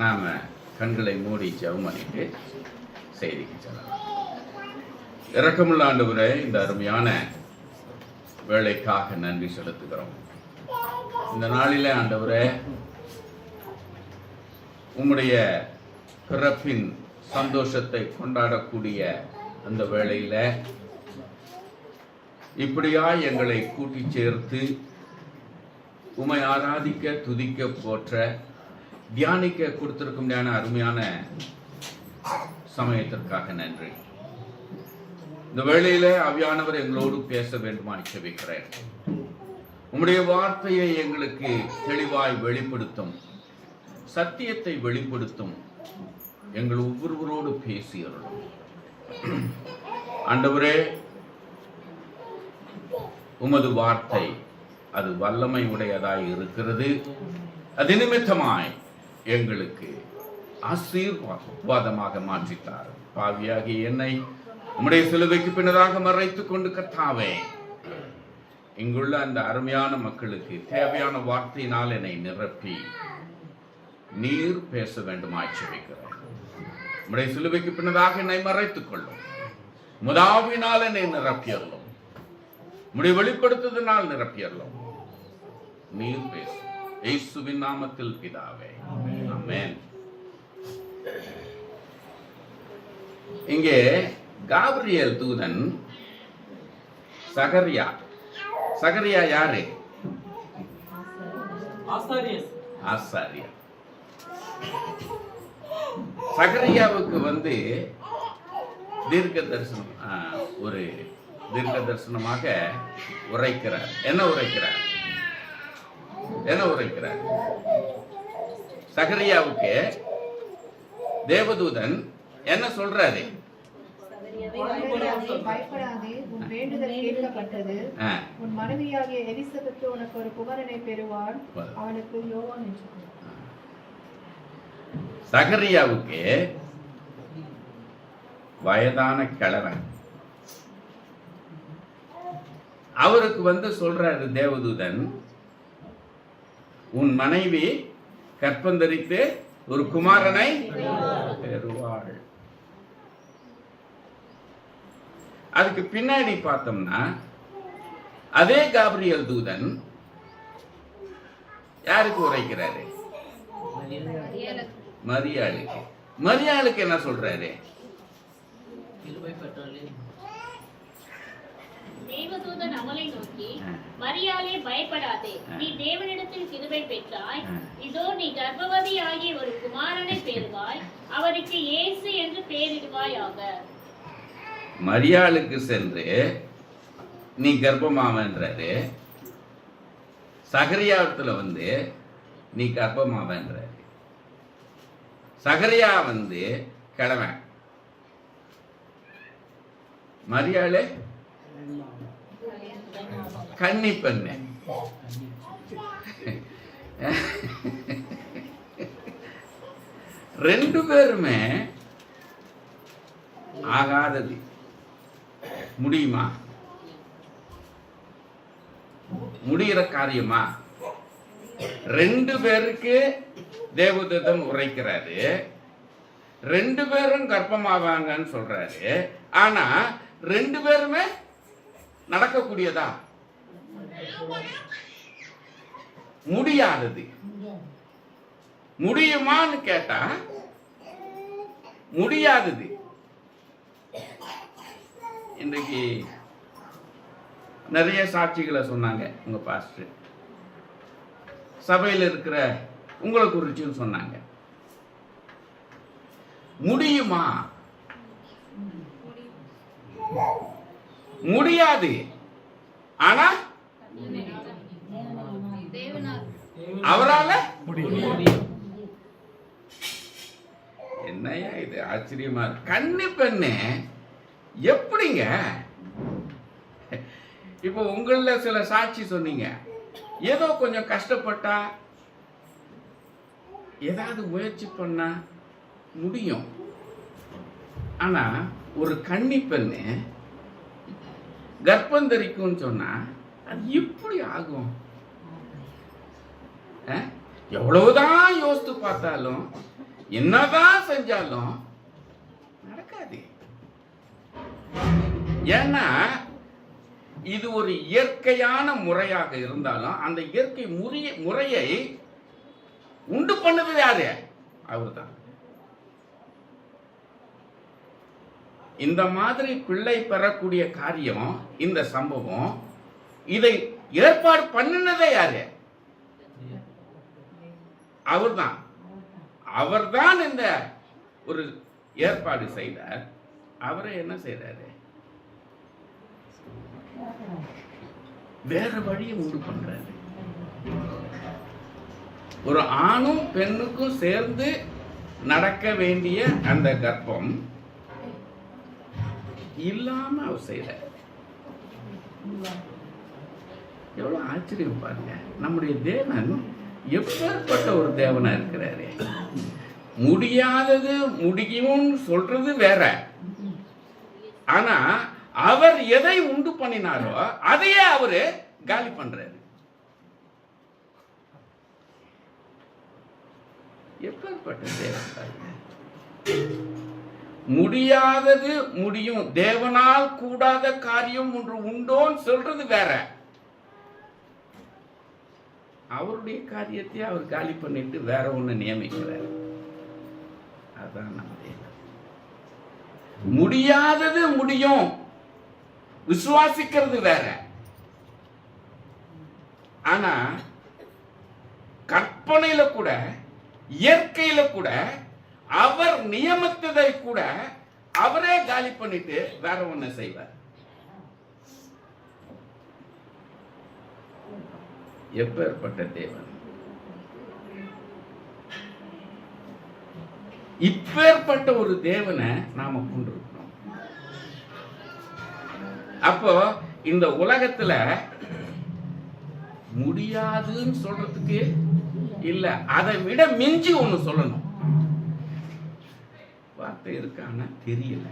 நாம் கண்களை மூடி ஜெபம் பண்ணிட்டு செய்திக்கு செல்லலாம். இரக்கமுள்ள ஆண்டவரே, இந்த அருமையான வேலைக்காக நன்றி செலுத்துகிறோம். இந்த நாளிலே ஆண்டவரே, உம்முடைய பிறப்பின் சந்தோஷத்தை கொண்டாடக்கூடிய அந்த வேளையில இப்படியா எங்களை கூட்டி சேர்த்து உம்மை ஆராதிக்க, துதிக்க, போற்ற, தியானிக்க கொடுத்திருக்கும் அருமையான சமயத்திற்காக நன்றி. இந்த வேளையில ஆவியானவர் எங்களோடு பேச வேண்டுமாய் ஜெபிக்கிறேன். உம்முடைய வார்த்தையை எங்களுக்கு தெளிவாய் வெளிப்படுத்தும், சத்தியத்தை வெளிப்படுத்தும், எங்கள் ஒவ்வொருவரோடு பேசியறோம். ஆண்டவரே, உமது வார்த்தை அது வல்லமை உடையதாய் இருக்கிறது. அது நிமித்தமாய் எங்களுக்கு ஆசீர்வாதமாக மாற்றித்தார். பாவியாகிய என்னை உம்முடைய சிலுவைக்கு பின்னதாக மறைத்துக் கொண்டு கர்த்தாவே, இங்குள்ள அந்த அருமையான மக்களுக்கு தேவையான வார்த்தையினால் என்னை நிரப்பி நீர் பேச வேண்டுமாய் ஜெபிக்கிறேன். உம்முடைய சிலுவைக்கு பின்னதாக என்னை மறைத்துக் கொள்ளும், முதாவினால் என்னை நிரப்பியறலும், உம்முடைய வெளிப்படுத்துதனால் நிரப்பியறலும். நீர் பேசு. இயேசுவின் நாமத்தில் பிதாவே, ஆமென். இங்கே காபிரியேல் தூதன் சகரியா யாரு? ஆசாரியர். சகரியாவுக்கு தீர்க்க தரிசனம், ஒரு தீர்க்க தரிசனமாக உரைக்கிறார். என்ன உரைக்கிறார்? சகரியாவுக்கு தேவதூதன் என்ன சொல்றாரு? பயப்படாதே, உன் வேண்டுதல் கேட்கப்பட்டது. உன் மனைவியாகிய எலிசபெத் உனக்கு ஒரு குமாரனை பெறுவாள். அவனுக்கு யோவான் என்று பெயர். சகரியாவுக்கு வயதான கிழவன். அவருக்கு சொல்றாரு தேவதூதன், உன் மனைவி கற்பந்தரித்து ஒரு குமாரனை பெறுவாள். அதுக்கு பின்னாடி பார்த்தோம்னா அதே காபிரியேல் தூதன் யாருக்கு உரைக்கிறாரு? மரியாளுக்கு என்ன சொல்றாரு? தேவதூதன் அவளை நோக்கி, மரியாளே, பயப்படாதே, நீ தேவனிடத்தில் கிருபை பெற்றாய். இதோ நீ கர்ப்பவதியாகிய ஒரு குமாரனை பெறுவாய். அவருக்கு இயேசு என்று பெயரிடுவாயாக. மரியாளுக்கு சென்று நீ கர்ப்பமாவன்றாரு. சகரியாத்துல நீ கர்ப்பமாவன்றாரு. சகரியா கிழவன், மரியாளே கன்னி பெண்ணு. ரெண்டு பேருமே ஆகாதது. முடியுமா? முடிகிற காரியமா? ரெண்டு பேருக்கு தேவதூதன் உரைக்கிறாரு. ரெண்டு பேரும் கர்ப்பமாவாங்கன்னு சொல்றாரு. ஆனா ரெண்டு பேருமே நடக்கக்கூடியதா? முடியாதது. முடியுமான்னு கேட்டா முடியாதது. இன்றைக்கு நிறைய சாட்சிகளை சொன்னாங்க உங்க பாஸ்டர். சபையில் இருக்கிற உங்களை குறிச்சும் சொன்னாங்க. முடியுமா? முடியாது. ஆனா அவரால என்னையா இது ஆச்சரியமா? கன்னி பெண்ணு எப்படிங்க? இப்போ உங்கள சில சாட்சி சொன்னீங்க. ஏதோ கொஞ்சம் கஷ்டப்பட்டா, ஏதாவது முயற்சி பண்ணா முடியும். ஆனா ஒரு கன்னி பெண்ணு கர்ப்பம் தரிக்கும் சொன்னா அது எப்படி ஆகும்? எவ்வளவுதான் யோசித்து பார்த்தாலும் என்னதான் செஞ்சாலும் நடக்காது. ஏன்னா இது ஒரு இயற்கையான முறையாக இருந்தாலும் அந்த இயற்கை முறையை உண்டு பண்ணது யாரு? அவர்தான். இந்த மாதிரி பிள்ளை பெறக்கூடிய காரியம், இந்த சம்பவம், இதை ஏற்பாடு பண்ணினதே யாரு? அவர்தான். அவர்தான் இந்த ஒரு ஏற்பாடு செய்தார். அவரை என்ன செய்தாரு? வேற வழியை உண்டு பண்றாரு. ஒரு ஆணும் பெண்ணுக்கும் சேர்ந்து நடக்க வேண்டிய அந்த கர்ப்பம் இல்லாம அவர் செய்தார். எவ்வளவு ஆச்சரியம் பாருங்க. நம்முடைய தேவன் எப்பேற்பட்ட ஒரு தேவனா இருக்கிறாரு. முடியாதது முடியும் சொல்றது வேற. ஆனா அவர் எதை உண்டு பண்ணினாரோ அதையே அவரு காலி பண்றாரு. எப்பேற்பட்ட தேவன் பாருங்க. முடியாதது முடியும், தேவனால் கூடாத காரியம் ஒன்று உண்டோன்னு சொல்றது வேற. அவருடைய காரியத்தை அவர் காலி பண்ணிட்டு வேற ஒண்ணு நியமிக்கிறார். அதான் நம்ம முடியாதது முடியும் விசுவாசிக்கிறது வேற. ஆனா கற்பனையில கூட இயற்கையில கூட அவர் நியமித்ததை கூட அவரே காலி பண்ணிட்டு வேற ஒண்ணு செய்வார். எப்பேற்பட்ட தேவன்! இப்பேற்பட்ட ஒரு தேவனை நாம கொண்டிருக்கிறோம். அப்போ இந்த உலகத்துல முடியாதுன்னு சொல்றதுக்கு இல்ல, அதை விட மிஞ்சி ஒண்ணு சொல்லணும். வார்த்தை இருக்கானா தெரியல,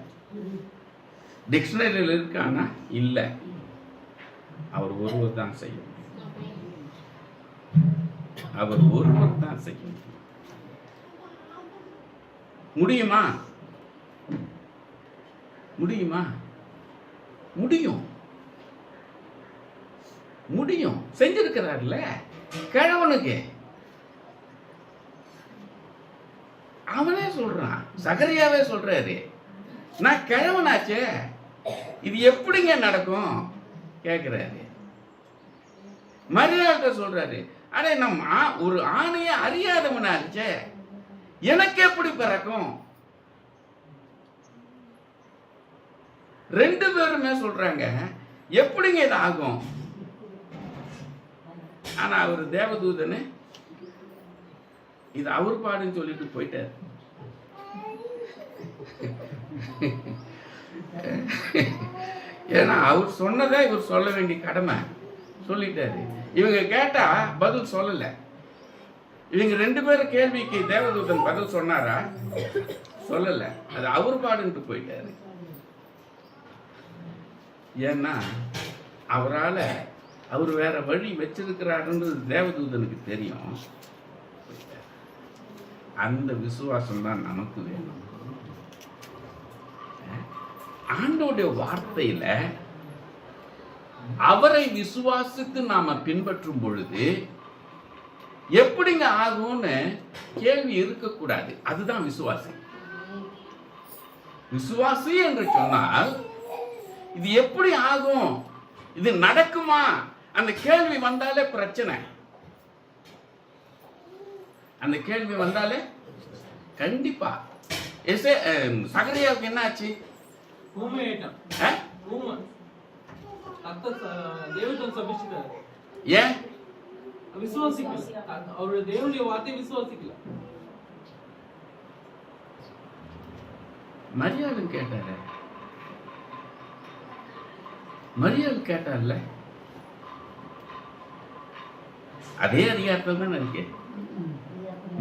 டிக்ஷனரியில் இருக்கானா இல்ல. அவர் ஒருவர் தான் செய்யும். அவர் ஒருவர் தான் செய்யும். முடியுமா? முடியுமா? முடியும். முடியும். செஞ்சிருக்கிறார்ல கிழவனுக்கு. அவனே சொல்றான், சகரியாவே சொல்றாரு, நான் கிழவனாச்சே, இது எப்படிங்க நடக்கும் கேக்குறாரு. மரியாதை சொல்றாரு, அடே நம்ம ஒரு ஆணைய அறியாதவனாச்சே, எனக்கு எப்படி பிறக்கும்? ரெண்டு பேருமே சொல்றாங்க, எப்படிங்க இது ஆகும்? ஆனா அவர் தேவதூதனு இது அவர் பாடுன்னு சொல்லிட்டு போயிட்டார். ஏன்னா அவர் சொன்னதை இவர் சொல்ல வேண்டிய கடமை சொல்லிட்டாரு. இவங்க கேட்டா பதில் சொல்லல. இவங்க ரெண்டு பேரும் கேள்விக்கு தேவதூதன் பதில் சொன்னாரா? சொல்லல. அது அவர் பாடுன்ட்டு போயிட்டாரு. ஏன்னா அவரால அவர் வேற வழி வச்சிருக்கிறாருன்றது தேவதூதனுக்கு தெரியும். அந்த விசுவாசம் தான் நமக்கு வேணும். ஆண்டோடைய வார்த்தையில அவரை விசுவாசித்து நாம பின்பற்றும் பொழுது எப்படிங்க ஆகும்னு கேள்வி இருக்கக்கூடாது. அதுதான் விசுவாசி. விசுவாசி என்று சொன்னால் இது எப்படி ஆகும், இது நடக்குமா, அந்த கேள்வி வந்தாலே பிரச்சனை. அந்த கேள்வி வந்தாலே கண்டிப்பா. சகரியாவுக்கு என்ன ஆச்சு? ஏன் விசுவாசிக்கல? அவருடைய தேவனுடைய வார்த்தையை விசுவாசிக்கல. மரியாதை கேட்டாரு. மரியாதை கேட்டார்ல, அதே அதிகாரத்தில் தானே இருக்கு.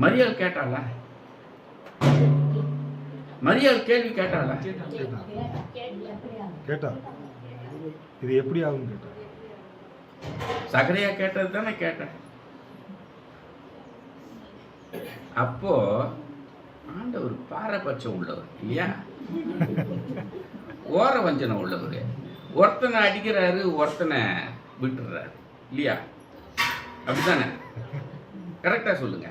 மரியாதை கேட்டாளா? மரியாதை கேள்வி கேட்டாளா? கேட்டா இது எப்படி ஆகும் கேட்டா. சகரியா கேட்டது தானே கேட்ட. அப்போ ஆண்டவர் பாரபட்சம் உள்ளவர் இல்லையா, ஓர வஞ்சனை உள்ளவர். ஒருத்தனை அடிக்கிறாரு, ஒருத்தனை விட்டுறாரு இல்லையா, அப்படித்தானே? கரெக்டா சொல்லுங்க.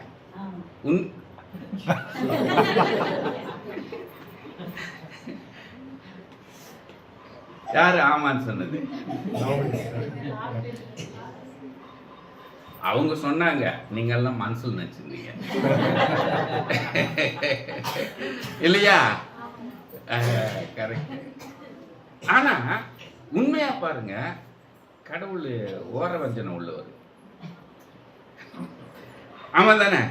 யாரு ஆமான்னு சொன்னது? அவங்க சொன்னாங்க, நீங்க எல்லாம் மனசுல நினைச்சிருந்தீங்க இல்லையா? கரெக்ட். ஆனா உண்மையா பாருங்க, கடவுள் ஓர வஞ்சனை உள்ளவர். ஆமா தானே?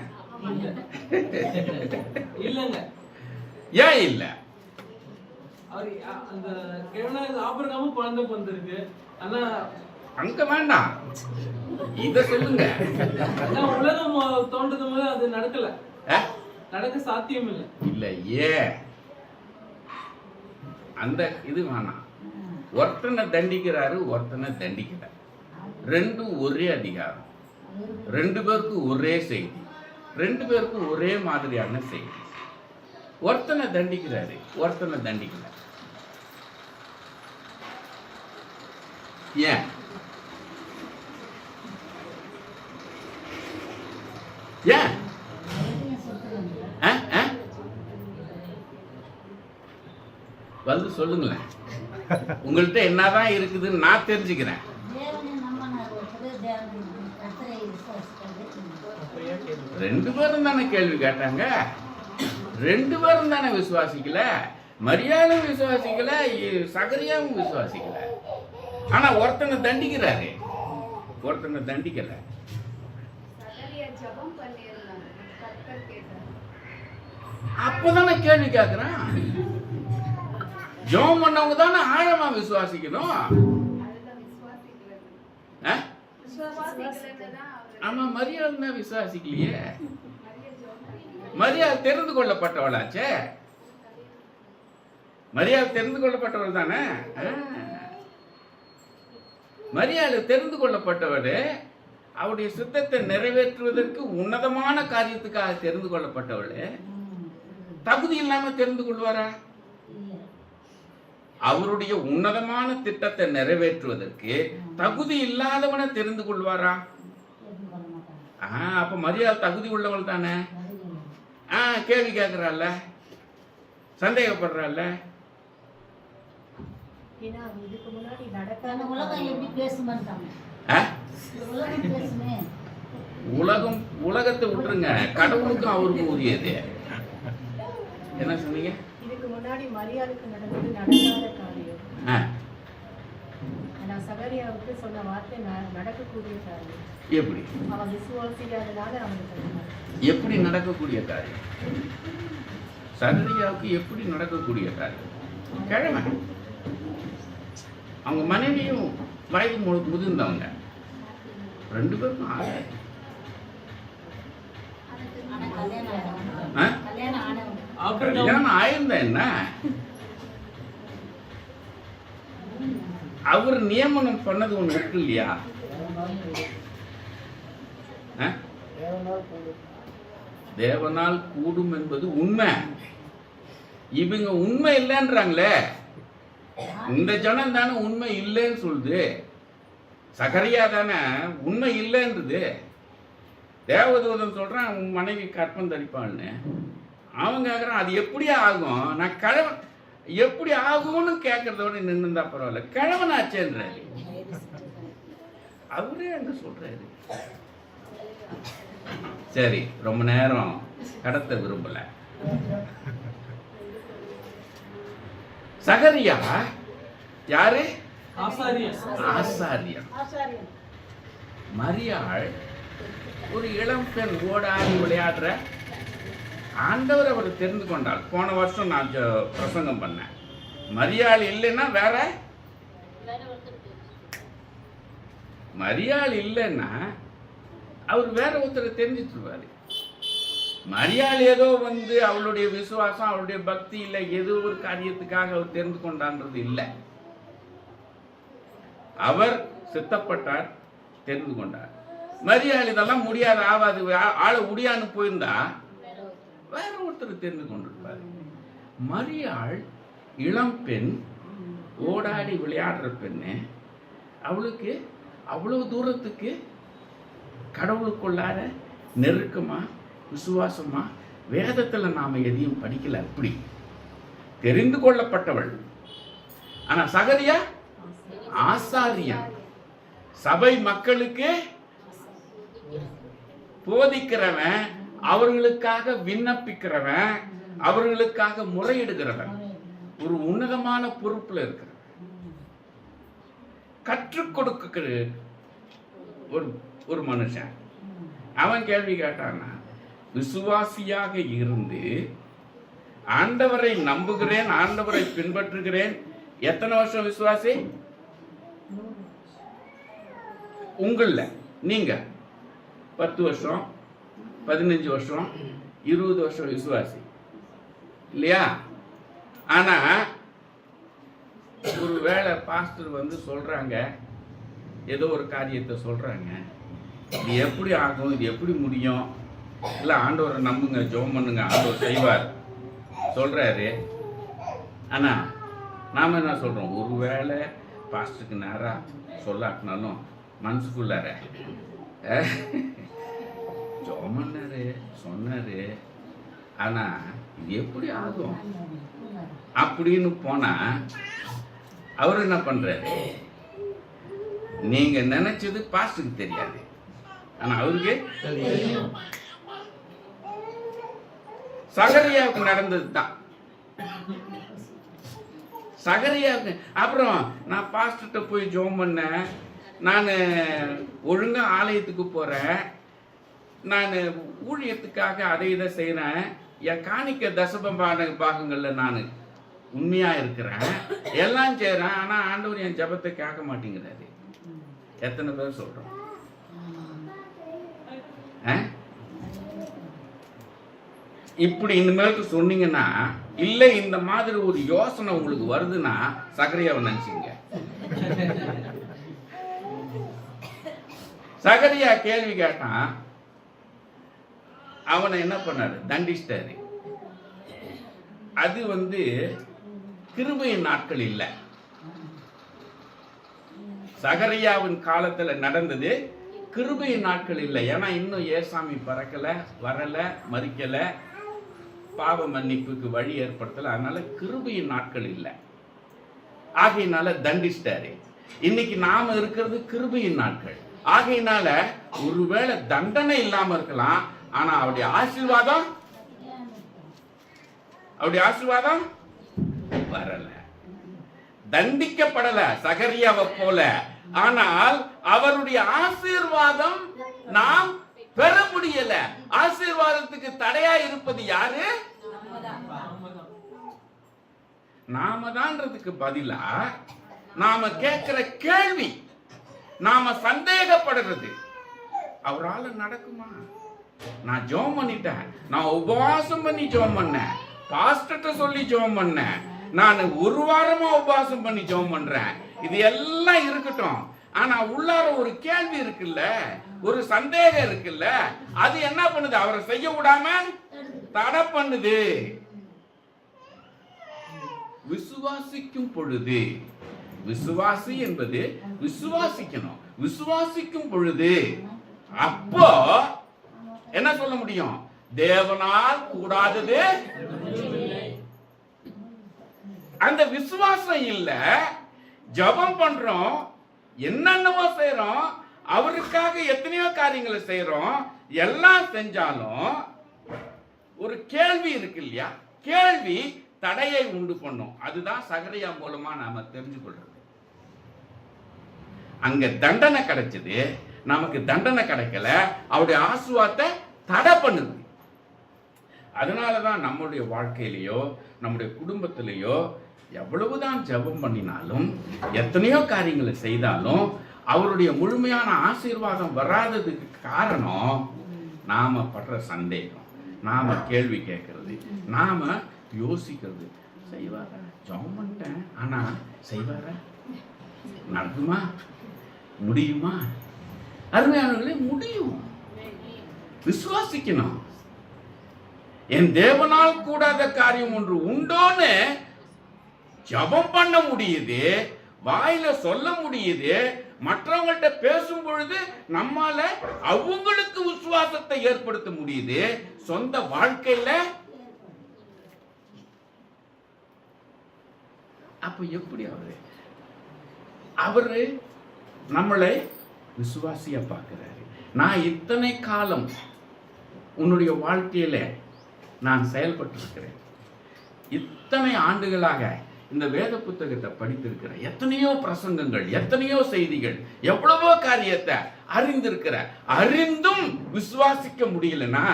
இல்லங்க. ஏன் இல்ல? அவர் அந்த கிழவனாக ஆபிரகாமும் குழந்தை பிறந்திருக்கு. ஆனா அங்க வேண்டாம், இத சொல்லுங்க. உலகம் தோன்றது போது அது நடக்கல, நடக்க சாத்தியம் இல்லை. இல்ல ஏன் அந்த இது வேணாம். ஒருத்தனை தண்டிக்கிறாரு, ஒருத்தனை தண்டிக்கிறார். ரெண்டும் ஒரே அதிகாரம், ரெண்டு பேருக்கும் ஒரே செய்தி, ரெண்டு பேருக்கும் ஒரே மாதிரியான செய்தி. ஒருத்தனை தண்டிக்கிறாரு, ஒருத்தனை தண்டிக்கிறார். ஏன்? ஏன்? வந்து சொல்லுங்களேன். உங்கள்கிட்ட என்னதான் இருக்குதுன்னு நான் தெரிஞ்சுக்கிறேன். ரெண்டு பேரும் தானே கேள்வி கேட்டாங்க, ரெண்டு பேரும் தானே விசுவாசிக்கல. மரியாளும் விசுவாசிக்கல, சகரியாவும் விசுவாசிக்கல. ஆனா ஒருத்தனை தண்டிக்கிறாரு, ஒருத்தனை தண்டிக்கல. அப்பதானே கேள்வி கேட்கிறான். ஜெபம் பண்ணவங்க தானே ஆழமா விசுவாசிக்கணும். ஆமா, மரியாதை தான் விசுவாசிக்கலையே. மரியாதை தெரிந்து கொள்ளப்பட்டவளாச்சே. மரியாதை தெரிந்து கொள்ளப்பட்டவள் தானே. மரியாதை தெரிந்து கொள்ளப்பட்டவள், அவருடைய சித்தத்தை நிறைவேற்றுவதற்கு உன்னதமான காரியத்துக்காக தெரிந்து கொள்ளப்பட்டவள். தகுதி இல்லாம தெரிந்து கொள்வாரா? அவருடைய உன்னதமான திட்டத்தை நிறைவேற்றுவதற்கு தகுதி இல்லாதவனை தெரிந்து கொள்வாரா? அப்ப மரியாதை தகுதி உள்ளவள் தானே. கேள்வி கேட்கிறாள், சந்தேகப்படுறாள். உலகம் உலகத்தை விட்டுருங்க, கடவுளுக்கும் அவருக்கும் உரியது. என்ன சொன்னீங்க? இதுக்கு முன்னாடி மரியாதைக்கு நடந்தது நடக்காத காரியம். ஆனா சகரியாவுக்கு சொன்ன வார்த்தை நடக்கக்கூடிய காரியம். எப்படி? அவன் விசுவாசிக்காதனால அவனுக்கு எப்படி நடக்கக்கூடிய காரியம்? சகரியாவுக்கு எப்படி நடக்கக்கூடிய காரியம்? கிழமை அவங்க மனைவியும் வயது முதிர்ந்தவங்க, ரெண்டு பேருக்கும் கல்யாணம் ஆயிருந்தா என்ன? அவர் நியமனம் பண்ணது ஒண்ணு இருக்கு இல்லையா? தேவனால் கூடும் என்பது உண்மை. இவங்க உண்மை இல்லைன்றாங்களே. இந்த ஜனம் தானே உண்மை இல்லைன்னு சொல்லுது. சகரியா தானே உண்மை இல்லைன்றது. தேவதூதன் சொல்றான் உன் மனைவி கற்பம் தரிப்பான்னு. அவன் கேட்கறான் அது எப்படி ஆகும்? நான் கிழவன் எப்படி ஆகும்னு கேட்கறதோட நின்றுந்தா பரவாயில்ல, கிழவன் ஆச்சேன்றாரு. அவரே அங்க சொல்றாரு. சரி, ரொம்ப நேரம் கடத்த விரும்பல. சகரியா யாரு? ஆசாரியன். மரியாள் ஒரு இளம் பெண், ஓடாடி விளையாடுற. ஆண்டவர் அவர் தெரிந்து கொண்டாள். போன வருஷம் நான் பிரசங்கம் பண்ணேன். மரியாள் இல்லைன்னா வேற, மரியாள் இல்லைன்னா அவர் வேற ஒருத்தரை தெரிஞ்சிட்டுருவாரு. மரியாள் ஏதோ வந்து அவளுடைய விசுவாசம், அவளுடைய பக்தி இல்லை, ஏதோ ஒரு காரியத்துக்காக அவர் தெரிந்து கொண்டான்றது இல்லை. அவர் சித்தப்பட்டார், தெரிந்து கொண்டார். மரியாள் இதெல்லாம் முடியாது, ஆவாது, ஆளை முடியான்னு போயிருந்தா வேற ஒருத்தர் தெரிந்து கொண்டிருப்பார். மரியாள் இளம் பெண், ஓடாடி விளையாடுற பெண்ணு, அவளுக்கு அவ்வளவு தூரத்துக்கு கடவுளுக்குள்ளார நெருக்கமா விசுவாசமா வேதத்துல நாம எதையும் படிக்கல, அப்படி தெரிந்து கொள்ளப்பட்டவள். ஆனா சகரியா ஆசாரியன், சபை மக்களுக்கு போதிக்கிறவன், அவர்களுக்காக விண்ணப்பிக்கிறவன், அவர்களுக்காக முறையிடுகிறவன், ஒரு உன்னதமான பொறுப்புல இருக்கிறவன், கற்றுக் கொடுக்கிற ஒரு மனுஷன். அவன் கேள்வி கேட்டான்னா, விசுவாசியாக இருந்து ஆண்டவரை நம்புகிறேன், ஆண்டவரை பின்பற்றுகிறேன். எத்தனை வருஷம் விசுவாசி? உங்கள நீங்க 10 வருஷம், 15 வருஷம், 20 வருஷம் விசுவாசி இல்லையா? ஆனா ஒரு வேளை பாஸ்டர் வந்து சொல்றாங்க, ஏதோ ஒரு காரியத்தை சொல்றாங்க, இது எப்படி ஆகும், இது எப்படி முடியும், இல்லை ஆண்டவரை நம்புங்க, ஜெபம் பண்ணுங்க, ஆண்டவர் செய்வார் சொல்றாரு. ஆனா நாம என்ன சொல்றோம்? ஒருவேளை பாஸ்டருக்கு நேரா சொல்லாட்டினாலும் மனசுக்குள்ளார ஜெபம் பண்ணாரு, சொன்னாரு, ஆனா இது எப்படி ஆகும் அப்படின்னு போனா அவர் என்ன பண்றாரு? நீங்க நினைச்சது பாஸ்டருக்கு தெரியாது, ஆனா அவருக்கு சகரியாவுக்கு நடந்தது தான். சகரியாவுக்கு அப்புறம் நான் பாஸ்டர்கிட்ட போய் ஜெபம் பண்ணேன், நான் ஒழுங்கா ஆலயத்துக்கு போறேன், நான் ஊழியத்துக்காக அதை இதை செய்யறேன், என் காணிக்க தசமபான பாகங்கள்ல நான் உண்மையா இருக்கிறேன், எல்லாம் செய்யறேன், ஆனா ஆண்டவர் என் ஜெபத்தை கேட்க மாட்டேங்கிறாரு. எத்தனை பேர் சொல்றோம்? இப்படி இனிமேலுக்கு சொன்னீங்கன்னா, இல்லை இந்த மாதிரி ஒரு யோசனை உங்களுக்கு வருதுன்னா சகரியாவை நினைச்சுங்க. சகரியா கேள்வி கேட்டான், அவனை என்ன பண்ணாரு? தண்டிச்சிட்டாரு. அது கிருபையின் நாட்கள் இல்லை, சகரியாவின் காலத்துல நடந்தது கிருபையின் நாட்கள் இல்லை. ஏன்னா இன்னும் ஏசாமி பறக்கல, வரல, மறிக்கல, பாவ மன்னிப்புக்கு வழி ஏற்படுத்தல. அதனால கிருபையின் நாட்கள் இல்லை, ஆகையினால தண்டிச்சிட்டாரு. இன்னைக்கு நாம இருக்கிறது கிருபையின் நாட்கள். ஆகையினால ஒருவேளை தண்டனை இல்லாம இருக்கலாம், ஆனா அவருடைய ஆசீர்வாதம் வரல, தண்டிக்கப்படல சகரியாவை போல. ஆனால் அவருடைய ஆசீர்வாதம் நாம் பெற முடியல. ஆசீர்வாதத்துக்கு தடையா இருப்பது யாரு? நாம தான்றதுக்கு பதிலா நாம கேட்கிற கேள்வி, நாம சந்தேகப்படுறது, அவரால் நடக்குமா? நான் ஜெபம் பண்ணிட்டேன், நான் உபவாசம் பண்ணி ஜெபம் பண்ணேன், பாஸ்டர்ட்ட சொல்லி ஜெபம் பண்ணேன், நான் ஒரு வாரமா உபவாசம் பண்ணி ஜெபம் பண்றேன், இது எல்லாம் இருக்கட்டும், ஆனா உள்ளார ஒரு கேள்வி இருக்குல்ல, ஒரு சந்தேகம் இருக்குல்ல, அது என்ன பண்ணுது? அவரை செய்ய விடாம தடை பண்ணுது. விசுவாசிக்கும் பொழுது, விசுவாசி என்பது விசுவாசிக்கணும், விசுவாசிக்கும் பொழுது அப்போ என்ன சொல்ல முடியும்? தேவனால் கூடாதது. அந்த விசுவாசம் இல்ல, ஜெபம் பண்றோம், என்னென்னவோ செய்யறோம், அவருக்காக எத்தனையோ காரியங்களை செய்யறோம், எல்லாம் செஞ்சாலும் ஒரு கேள்வி இருக்கு இல்லையா? கேள்வி தடையை உண்டு பண்ணும். அதுதான் சகரியா மூலமா நாம தெரிஞ்சு கொள்றது. அங்க தண்டனை கிடைச்சது, நமக்கு தண்டனை கிடைக்கல, அவருடைய ஆசீர்வாதத்தை தடை பண்ணுது. அதனாலதான் நம்முடைய வாழ்க்கையிலேயோ நம்முடைய குடும்பத்திலேயோ எவ்வளவுதான் ஜெபம் பண்ணினாலும், எத்தனையோ காரியங்களை செய்தாலும் அவருடைய முழுமையான ஆசீர்வாதம் வராததுக்கு காரணம் நாம படுற சந்தேகம், நாம கேள்வி கேட்கறது, நாம யோசிக்கிறது. செய்வாரா? ஜெபம் பண்ணிட்டேன், ஆனா செய்வாரா? நடக்குமா? முடியுமா? அருமையானவர்களே, முடியும். விசுவாசிக்கணும். என் தேவனால் கூடாத காரியம் ஒன்று உண்டோன்னு ஜெபம் பண்ண முடியுது, வாயில சொல்ல முடியுது, மற்றவங்கள்ட்ட பேசும் பொழுது நம்மால அவங்களுக்கு விசுவாசத்தை ஏற்படுத்த முடியுது. சொந்த வாழ்க்கையில அப்ப எப்படி அவரு நம்மளை விசுவாசியா பார்க்கிறாரு. நான் இத்தனை காலம் உன்னுடைய வாழ்க்கையில நான் செயல்பட்டு இருக்கிறேன், இத்தனை ஆண்டுகளாக இந்த வேத புத்தகத்தை படித்திருக்கிற, எத்தனையோ பிரசங்கங்கள், எத்தனையோ செய்திகள், எவ்வளவோ காரியத்தை அறிந்திருக்கிற, அறிந்தும் விசுவாசிக்க முடியலனா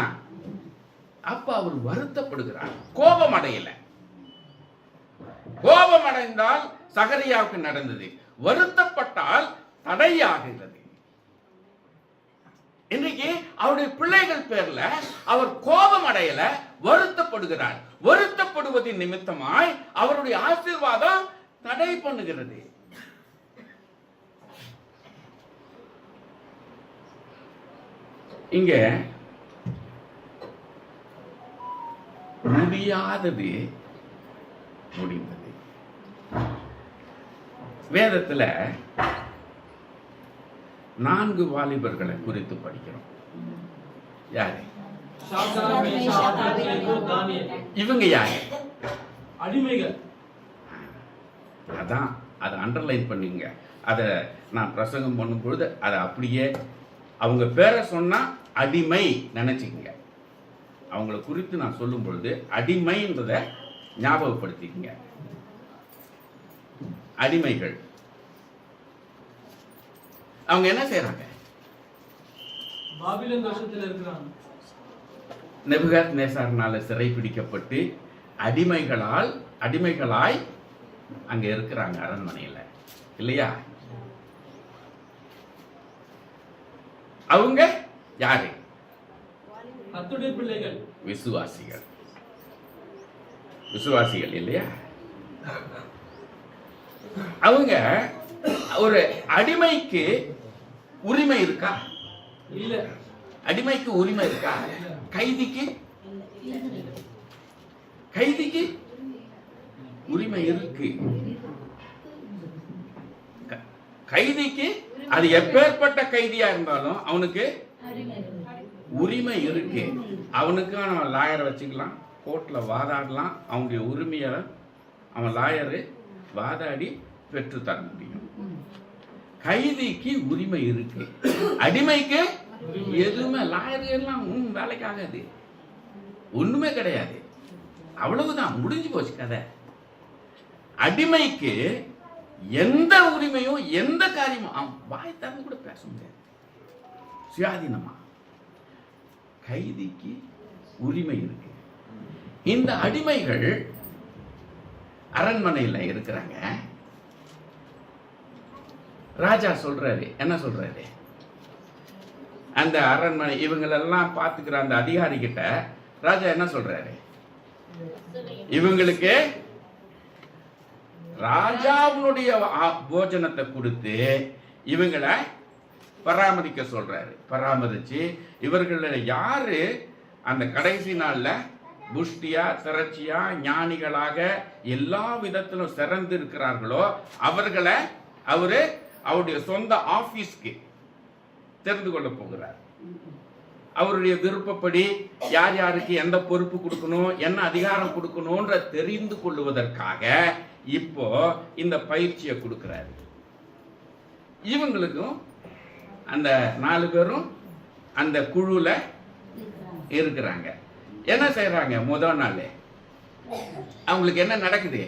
அப்ப அவர் வருத்தப்படுகிறார். கோபம் அடையல. கோபம் அடைந்தால் சகரியாவுக்கு நடந்தது, வருத்தப்பட்டால் தடையாகிறது. இன்றைக்கு அவருடைய பிள்ளைகள் பேர்ல அவர் கோபம் அடையல, வருத்தப்படுகிறார். வருத்தப்படுவதின் நிமித்தமாய் அவருடைய ஆசீர்வாதம் தடை பண்ணுகிறது. இங்க முடியாதது முடிந்தது. வேதத்துல 4 வாலிபர்களை குறித்து படிக்கிறோம். யாரு? இவங்க யாரு? அடிமைகள். அதான் அதை அண்டர்லைன் பண்ணீங்க. அதை நான் பிரசங்கம் பண்ணும் பொழுது அதை அப்படியே அவங்க பேரை சொன்னா அடிமை நினைச்சுக்கங்க. அவங்கள குறித்து நான் சொல்லும் பொழுது அடிமைன்றதை ஞாபகப்படுத்திக்கங்க. அடிமைகள். அவங்க என்ன செய்யறாங்க? பாபிலோன் தேசத்துல இருக்கிறாங்க. நேபுகாத்நேசார்னால சிறை பிடிக்கப்பட்டு அடிமைகளாய் அங்க இருக்கிறாங்க அரண்மனையில, இல்லையா? அவங்க யாரு? கர்த்தருடைய பிள்ளைகள், விசுவாசிகள் இல்லையா? அவங்க ஒரு அடிமைக்கு உரிமை இருக்கா? இல்ல. அடிமைக்கு உரிமை இருக்கா? கைதிக்கு உரிமை இருக்கு. கைதிக்கு அது எப்பேற்பட்ட கைதியா இருந்தாலும் அவனுக்கு உரிமை இருக்கு. அவனுக்கான லாயரை வச்சுக்கலாம், கோர்ட்ல வாதாடலாம். அவனுடைய உரிமையை அவன் லாயரு வாதாடி பெற்று தர முடியும். கைதிக்கு உரிமை இருக்கு. அடிமைக்கு எதுவுமே லாயர் எல்லாம் வேலைக்கு ஆகாது, ஒண்ணுமே கிடையாது. அவ்வளவுதான், முடிஞ்சு போச்சு கதை. அடிமைக்கு எந்த உரிமையும் எந்த காரியமும் வாய் திறந்து கூட பேச முடியாது சுயாதீனமா. கைதிக்கு உரிமை இருக்கு. இந்த அடிமைகள் அரண்மனையில் இருக்கிறாங்க. ராஜா சொல்றாரு, என்ன சொல்றாரு? அந்த அரண்மனை இவங்களெல்லாம் பார்த்துக்கிற அந்த அதிகாரி கிட்ட ராஜா என்ன சொல்றாரு? இவங்களுக்கு ராஜாவுடைய போஜனத்தை கொடுத்து இவங்களை பராமரிக்க சொல்றாரு. பராமரிச்சு இவர்கள யாரு அந்த கடைசி நாள்ல புஷ்டியா திரட்சியா ஞானிகளாக எல்லா விதத்திலும் சிறந்து இருக்கிறார்களோ அவர்களை அவருடைய சொந்த ஆபீஸ்க்கு தெரிந்து கொள்ள போகிறார். அவருடைய விருப்பப்படி யார் யாருக்கு எந்த பொறுப்பு கொடுக்கணும், என்ன அதிகாரம் கொடுக்கணும்ன்ற தெரிந்து கொள்வதற்காக இப்போ இந்த பயிற்சியை கொடுக்கிறாரு. இவங்களுக்கும் அந்த 4 பேரும் அந்த குழுல இருக்கிறாங்க. என்ன செய்யறாங்க? முதல் நாள் அவங்களுக்கு என்ன நடக்குது?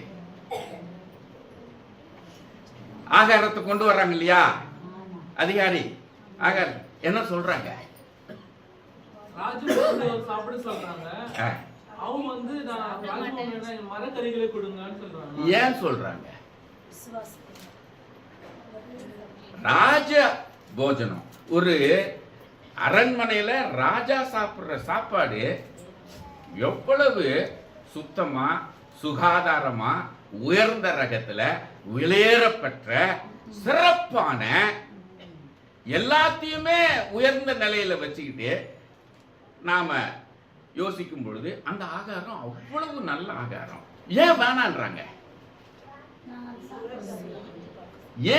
ஆகாரத்தை கொண்டு வர்றாங்க இல்லையா அதிகாரி? ஆகாரம் என்ன சொல்றாங்க? சாப்பிட சொல்றாங்க. அவங்க வந்து மரக்கறிகளை கொடுங்கன்னு சொல்றாங்க. ஏன் சொல்றாங்க? ராஜ போஜனம். ஒரு அரண்மனையில ராஜா சாப்பிடுற சாப்பாடு எவ்வளவு சுத்தமா சுகாதாரமா உயர்ந்த ரகத்துல விலையேறப்பெற்ற சிறப்பான எல்லாத்தையுமே உயர்ந்த நிலையில வச்சுக்கிட்டு நாம யோசிக்கும் பொழுது அந்த ஆகாரம் அவ்வளவு நல்ல ஆகாரம், ஏன் வேணான்றாங்க?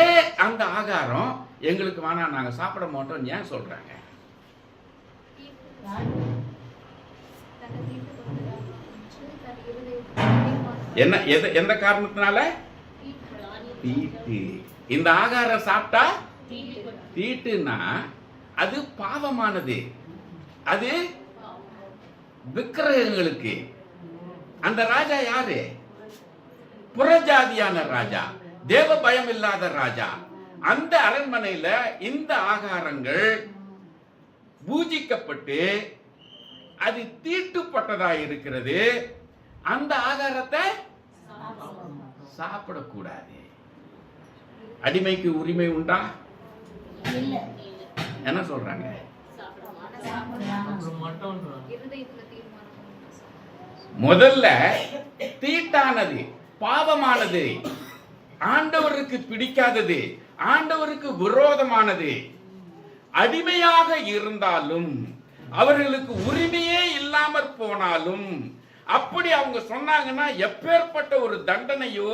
ஏன் அந்த ஆகாரம் எங்களுக்கு வேணாம், நாங்க சாப்பிட மாட்டோம் ஏன் சொல்றாங்க? என்ன எந்த காரணத்தினால? தீட்டு. இந்த ஆகாரம் சாப்பிட்டா தீட்டுன்னா அது பாவமானது, அது விக்கிரகங்களுக்கு. அந்த ராஜா யாரு? புறஜாதியான ராஜா, தேவ பயம் இல்லாத ராஜா. அந்த அரண்மனையில இந்த ஆகாரங்கள் பூஜிக்கப்பட்டு அது தீட்டுப்பட்டதா இருக்கிறது. அந்த ஆகாரத்தை சாப்பிடக்கூடாது. அடிமைக்கு உரிமை உண்டா? என்ன சொல்றாங்க? முதல்ல தீட்டானது, பாவமானது, ஆண்டவருக்கு பிடிக்காதது, ஆண்டவருக்கு விரோதமானது. அடிமையாக இருந்தாலும் அவர்களுக்கு உரிமையே இல்லாமற் போனாலும், அப்படி அவங்க சொன்னாங்கன்னா எப்பேற்பட்ட ஒரு தண்டனையோ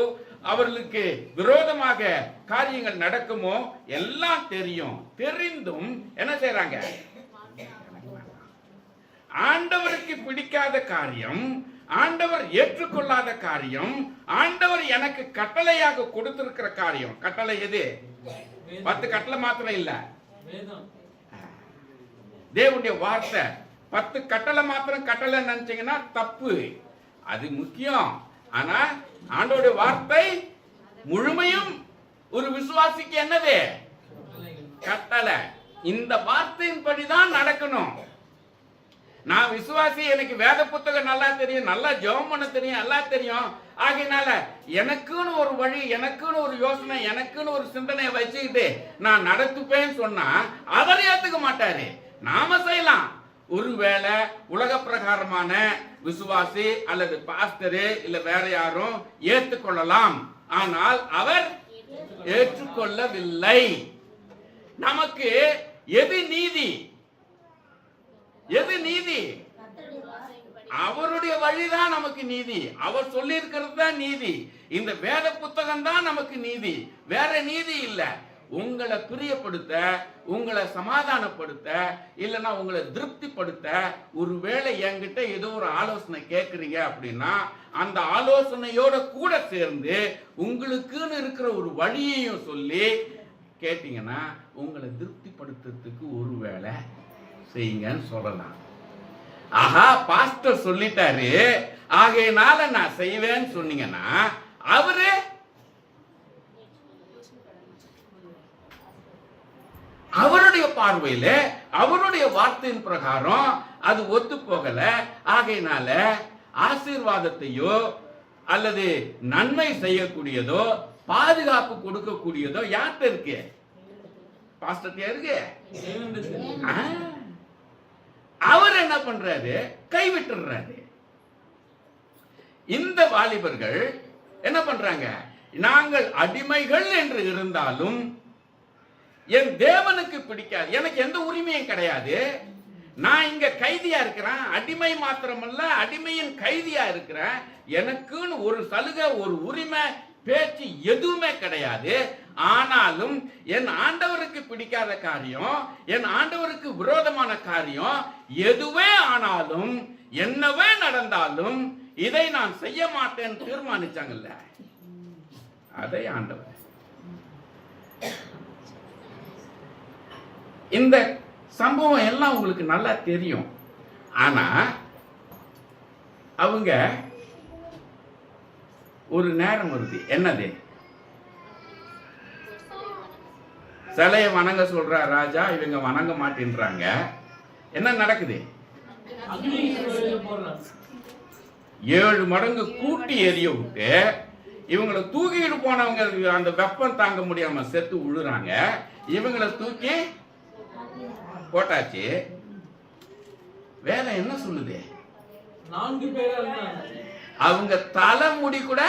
அவர்களுக்கு விரோதமாக காரியங்கள் நடக்குமோ எல்லாம் தெரியும். தெரிந்தும் என்ன செய்றாங்க? ஆண்டவருக்கு பிடிக்காத காரியம், ஆண்டவர் ஏற்றுக்கொள்ளாத காரியம், ஆண்டவர் எனக்கு கட்டளையாக கொடுத்திருக்கிற காரியம். கட்டளை எது? 10 கட்டளை மாத்திரம் இல்ல, தேவனுடைய வார்த்தை. 10 கட்டளை மாத்திரம் கட்டளை நினைச்சீங்கன்னா தப்பு, அது முக்கியம். ஆனா ஆண்டவருடைய வார்த்தை முழுமையும் ஒரு விசுவாசிக்கு என்னது? கட்டளை. இந்த வார்த்தையின்படிதான் நடக்கணும். நான் விசுவாசி, எனக்கு வேத புத்தகம் நல்லா தெரியும், நல்லா ஜெபம் பண்ண தெரியும், எல்லாம் தெரியும். ஆகையினால எனக்குன்னு ஒரு வழி, எனக்குன்னு ஒரு யோசனை, எனக்குன்னு ஒரு சிந்தனையை வச்சுக்கிட்டு நான் நடத்துப்பேன்னு சொன்னா அவர் ஏத்துக்க மாட்டாரு. நாம செய்யலாம். ஒருவேளை உலக பிரகாரமான விசுவாசி அல்லது பாஸ்டரு இல்ல வேற யாரும் ஏற்றுக்கொள்ளலாம், ஆனால் அவர் ஏற்றுக்கொள்ளவில்லை. நமக்கு எது நீதி? எது நீதி? அவருடைய வழிதான் நமக்கு நீதி. அவர் சொல்லி இருக்கிறது தான் நீதி. இந்த வேத புத்தகம் தான் நமக்கு நீதி, வேற நீதி இல்ல. உங்களை பிரியப்படுத்த, உங்களை சமாதானப்படுத்த, இல்லைன்னா உங்களை திருப்திப்படுத்த ஒருவேளை என்கிட்ட ஏதோ ஒரு ஆலோசனை கேட்குறீங்க அப்படின்னா அந்த ஆலோசனையோட கூட சேர்ந்து உங்களுக்குன்னு இருக்கிற ஒரு வழியையும் சொல்லி கேட்டீங்கன்னா உங்களை திருப்திப்படுத்துறதுக்கு ஒருவேளை செய்யுங்கன்னு சொல்லலாம். ஆஹா, பாஸ்டர் சொல்லிட்டாரு ஆகையினால நான் செய்வேன்னு சொன்னீங்கன்னா அவரு அவருடைய பார்வையில அவருடைய வார்த்தையின் பிரகாரம் அது ஒத்து போகல. ஆகையினால ஆசீர்வாதத்தையோ அல்லது நன்மை செய்யக்கூடியதோ பாதுகாப்பு கொடுக்கக்கூடியதோ யார்கிட்ட இருக்கு? பாஸ்டர் இருக்கு. அவர் என்ன பண்றாரு? கைவிட்டுறாரு. இந்த வாலிபர்கள் என்ன பண்றாங்க? நாங்கள் அடிமைகள் என்று இருந்தாலும் என் தேவனுக்கு பிடிக்காது, எனக்கு எந்த உரிமையும் கிடையாது, நான் இங்க கைதியா இருக்கிறேன், அடிமை மாத்திரமல்ல அடிமையின் கைதியா இருக்கிறேன், எனக்குன்னு ஒரு சலுகை ஒரு உரிமை பேச்சு எதுவுமே கிடையாது. ஆனாலும் என் ஆண்டவருக்கு பிடிக்காத காரியம், என் ஆண்டவருக்கு விரோதமான காரியம் எதுவே ஆனாலும் என்னவே நடந்தாலும் இதை நான் செய்ய மாட்டேன் தீர்மானிச்சாங்கல்ல, அதை ஆண்டவர். இந்த சம்பவம் எல்லாம் உங்களுக்கு நல்லா தெரியும். ஆனா அவங்க ஒரு நேரம் வருது, என்னது? சிலையை வணங்க சொல்ற ராஜா, இவங்க வணங்க மாட்டேன்றாங்க. என்ன நடக்குது? 7 மடங்கு கூட்டி எரிய விட்டு இவங்களை தூக்கிட்டு போனவங்க அந்த வெப்பம் தாங்க முடியாம செத்து விழுறாங்க. இவங்களை தூக்கி போட்டாச்சு. வேலை என்ன சொல்லுது? 4 பேரா இருந்தாங்க. அவங்க தலைமுடி கூட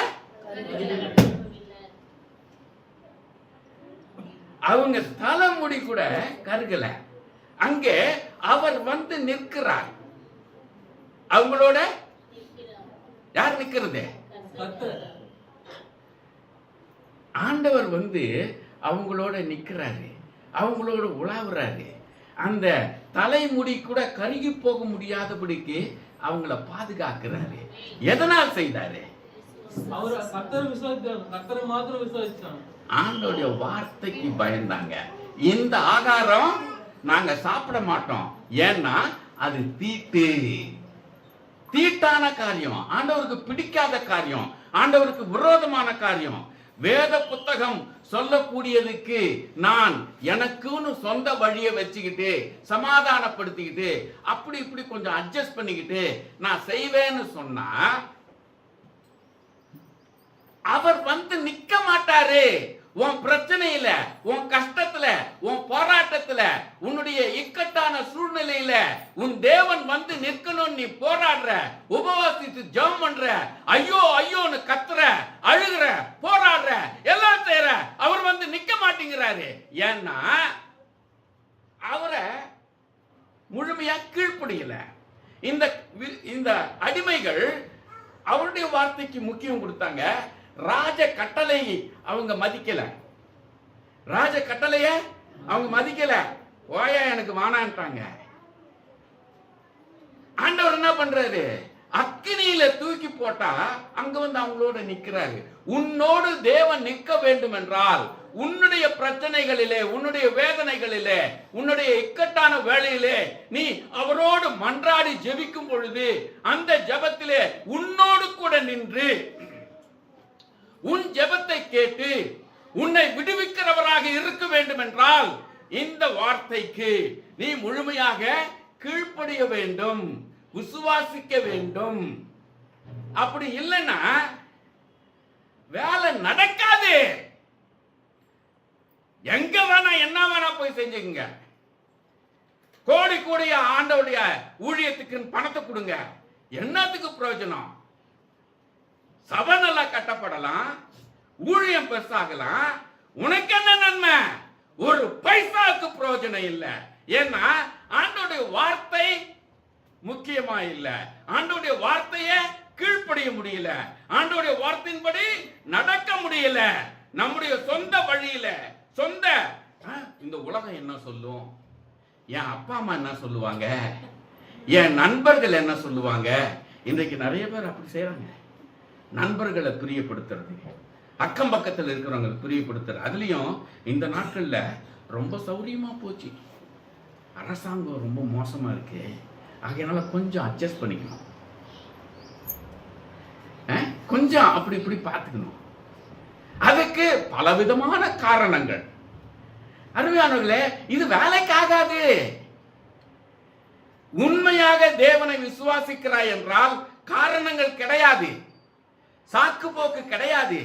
அவங்க தலைமுடி கூட கருகல. அங்கே அவர் வந்து நிற்கிறார். அவங்களோட யார் நிக்கிறது? கர்த்தர். ஆண்டவர் அவங்களோட நிக்கிறாரு, அவங்களோட உலாவுறாரு. அந்த தலைமுடி கூட கருகி போக முடியாதபடிக்கு அவங்கள பாதுகாக்கிறாரு. எதனால் செய்தாரு? அவர் கர்த்தரை விசுவாசித்தாங்க, கர்த்தரை மாத்திரம் விசுவாசிச்சாங்க. ஆண்டோடைய வார்த்தைக்கு பயந்தாங்க. இந்த ஆகாரம் நாங்க சாப்பிட மாட்டோம், ஏன்னா அது தீட்டான காரியம், ஆண்டவருக்கு பிடிக்காத காரியம், ஆண்டவருக்கு விரோதமான காரியம். வேத புத்தகம் சொல்லக்கூடியதுக்கு நான் எனக்குன்னு சொந்த வழியை வச்சுக்கிட்டு சமாதானப்படுத்திக்கிட்டு அப்படி இப்படி கொஞ்சம் அட்ஜஸ்ட் பண்ணிக்கிட்டு நான் செய்வேன்னு சொன்னா அவர் நிக்க மாட்டாரு. உன் பிரச்சனையில, உன் கஷ்டத்துல, உன் போராட்டத்துல, உன்னுடைய இக்கட்டான சூழ்நிலையில உன் தேவன் நிற்கணும். நீ போராடுற, உபவாசித்து ஜெபம் பண்ற, ஐயோ ஐயோன்னு கத்துற, அழுகிற, போராடுற, எல்லாம் செய்யற, அவர் நிக்க மாட்டேங்கிறாரு. ஏன்னா அவரை முழுமையா கீழ்ப்படியல. இந்த அடிமைகள் அவருடைய வார்த்தைக்கு முக்கியம் கொடுத்தாங்க. ராஜ கட்டளை அவங்க மதிக்கல, ராஜ கட்டளைய அவங்க மதிக்கல. ஓயா எனக்கு வானான்ட்டாங்க. ஆண்டவர் என்ன பண்றாரு? அக்கினியில தூக்கி போட்டா அங்க அவங்களோட நிக்கிறாரு. உன்னோடு தேவன் நிற்க வேண்டும் என்றால் உன்னுடைய பிரச்சனைகளிலே, உன்னுடைய வேதனைகளிலே, உன்னுடைய இக்கட்டான வேளையிலே நீ அவரோடு மன்றாடி ஜெபிக்கும் பொழுது அந்த ஜெபத்திலே உன்னோடு கூட நின்று உன் ஜெபத்தை கேட்டு உன்னை விடுவிக்கிறவராக இருக்க வேண்டும் என்றால் இந்த வார்த்தைக்கு நீ முழுமையாக கீழ்ப்படிய வேண்டும், விசுவாசிக்க வேண்டும். அப்படி இல்லைன்னா வேலை நடக்காது. எங்க வேணா என்ன வேணா போய் செஞ்சுங்க, கோடி கோடிய ஆண்டவுடைய ஊழியத்துக்கு பணத்தை கொடுங்க, என்னத்துக்கு பிரயோஜனம்? சபை நல்லா கட்டப்படலாம், ஊழியம் பெருசாகலாம், உனக்கு என்ன நன்மை? ஒரு பைசாவுக்கு பிரயோஜனம் இல்லை. ஏன்னா ஆண்டோடைய வார்த்தை முக்கியமா இல்ல, ஆண்டோடைய வார்த்தையை கீழ்ப்படிய முடியல, ஆண்டோடைய வார்த்தையின்படி நடக்க முடியல. நம்முடைய சொந்த வழியில, சொந்த இந்த உலகம் என்ன சொல்லும், என் அப்பா அம்மா என்ன சொல்லுவாங்க, என் நண்பர்கள் என்ன சொல்லுவாங்க. இன்றைக்கு நிறைய பேர் அப்படி செய்யறாங்க. நண்பர்களை பிரியப்படுத்துறது, அக்கம் பக்கத்தில் இருக்கிறவங்களை பிரியப்படுத்துறது. அதுலயும் இந்த நாட்கள்ல ரொம்ப சௌரியமா போச்சு. அரசாங்கம் ரொம்ப மோசமா இருக்கு, அதனால கொஞ்சம் அட்ஜஸ்ட் பண்ணிக்கணும், கொஞ்சம் அப்படி இப்படி பார்த்துக்கணும். அதுக்கு பலவிதமான காரணங்கள். அருமையானவர்களே, இது வேலைக்கு ஆகாது. உண்மையாக தேவனை விசுவாசிக்கிறாய் என்றால் காரணங்கள் கிடையாது, சாக்கு போக்கு கிடையாது.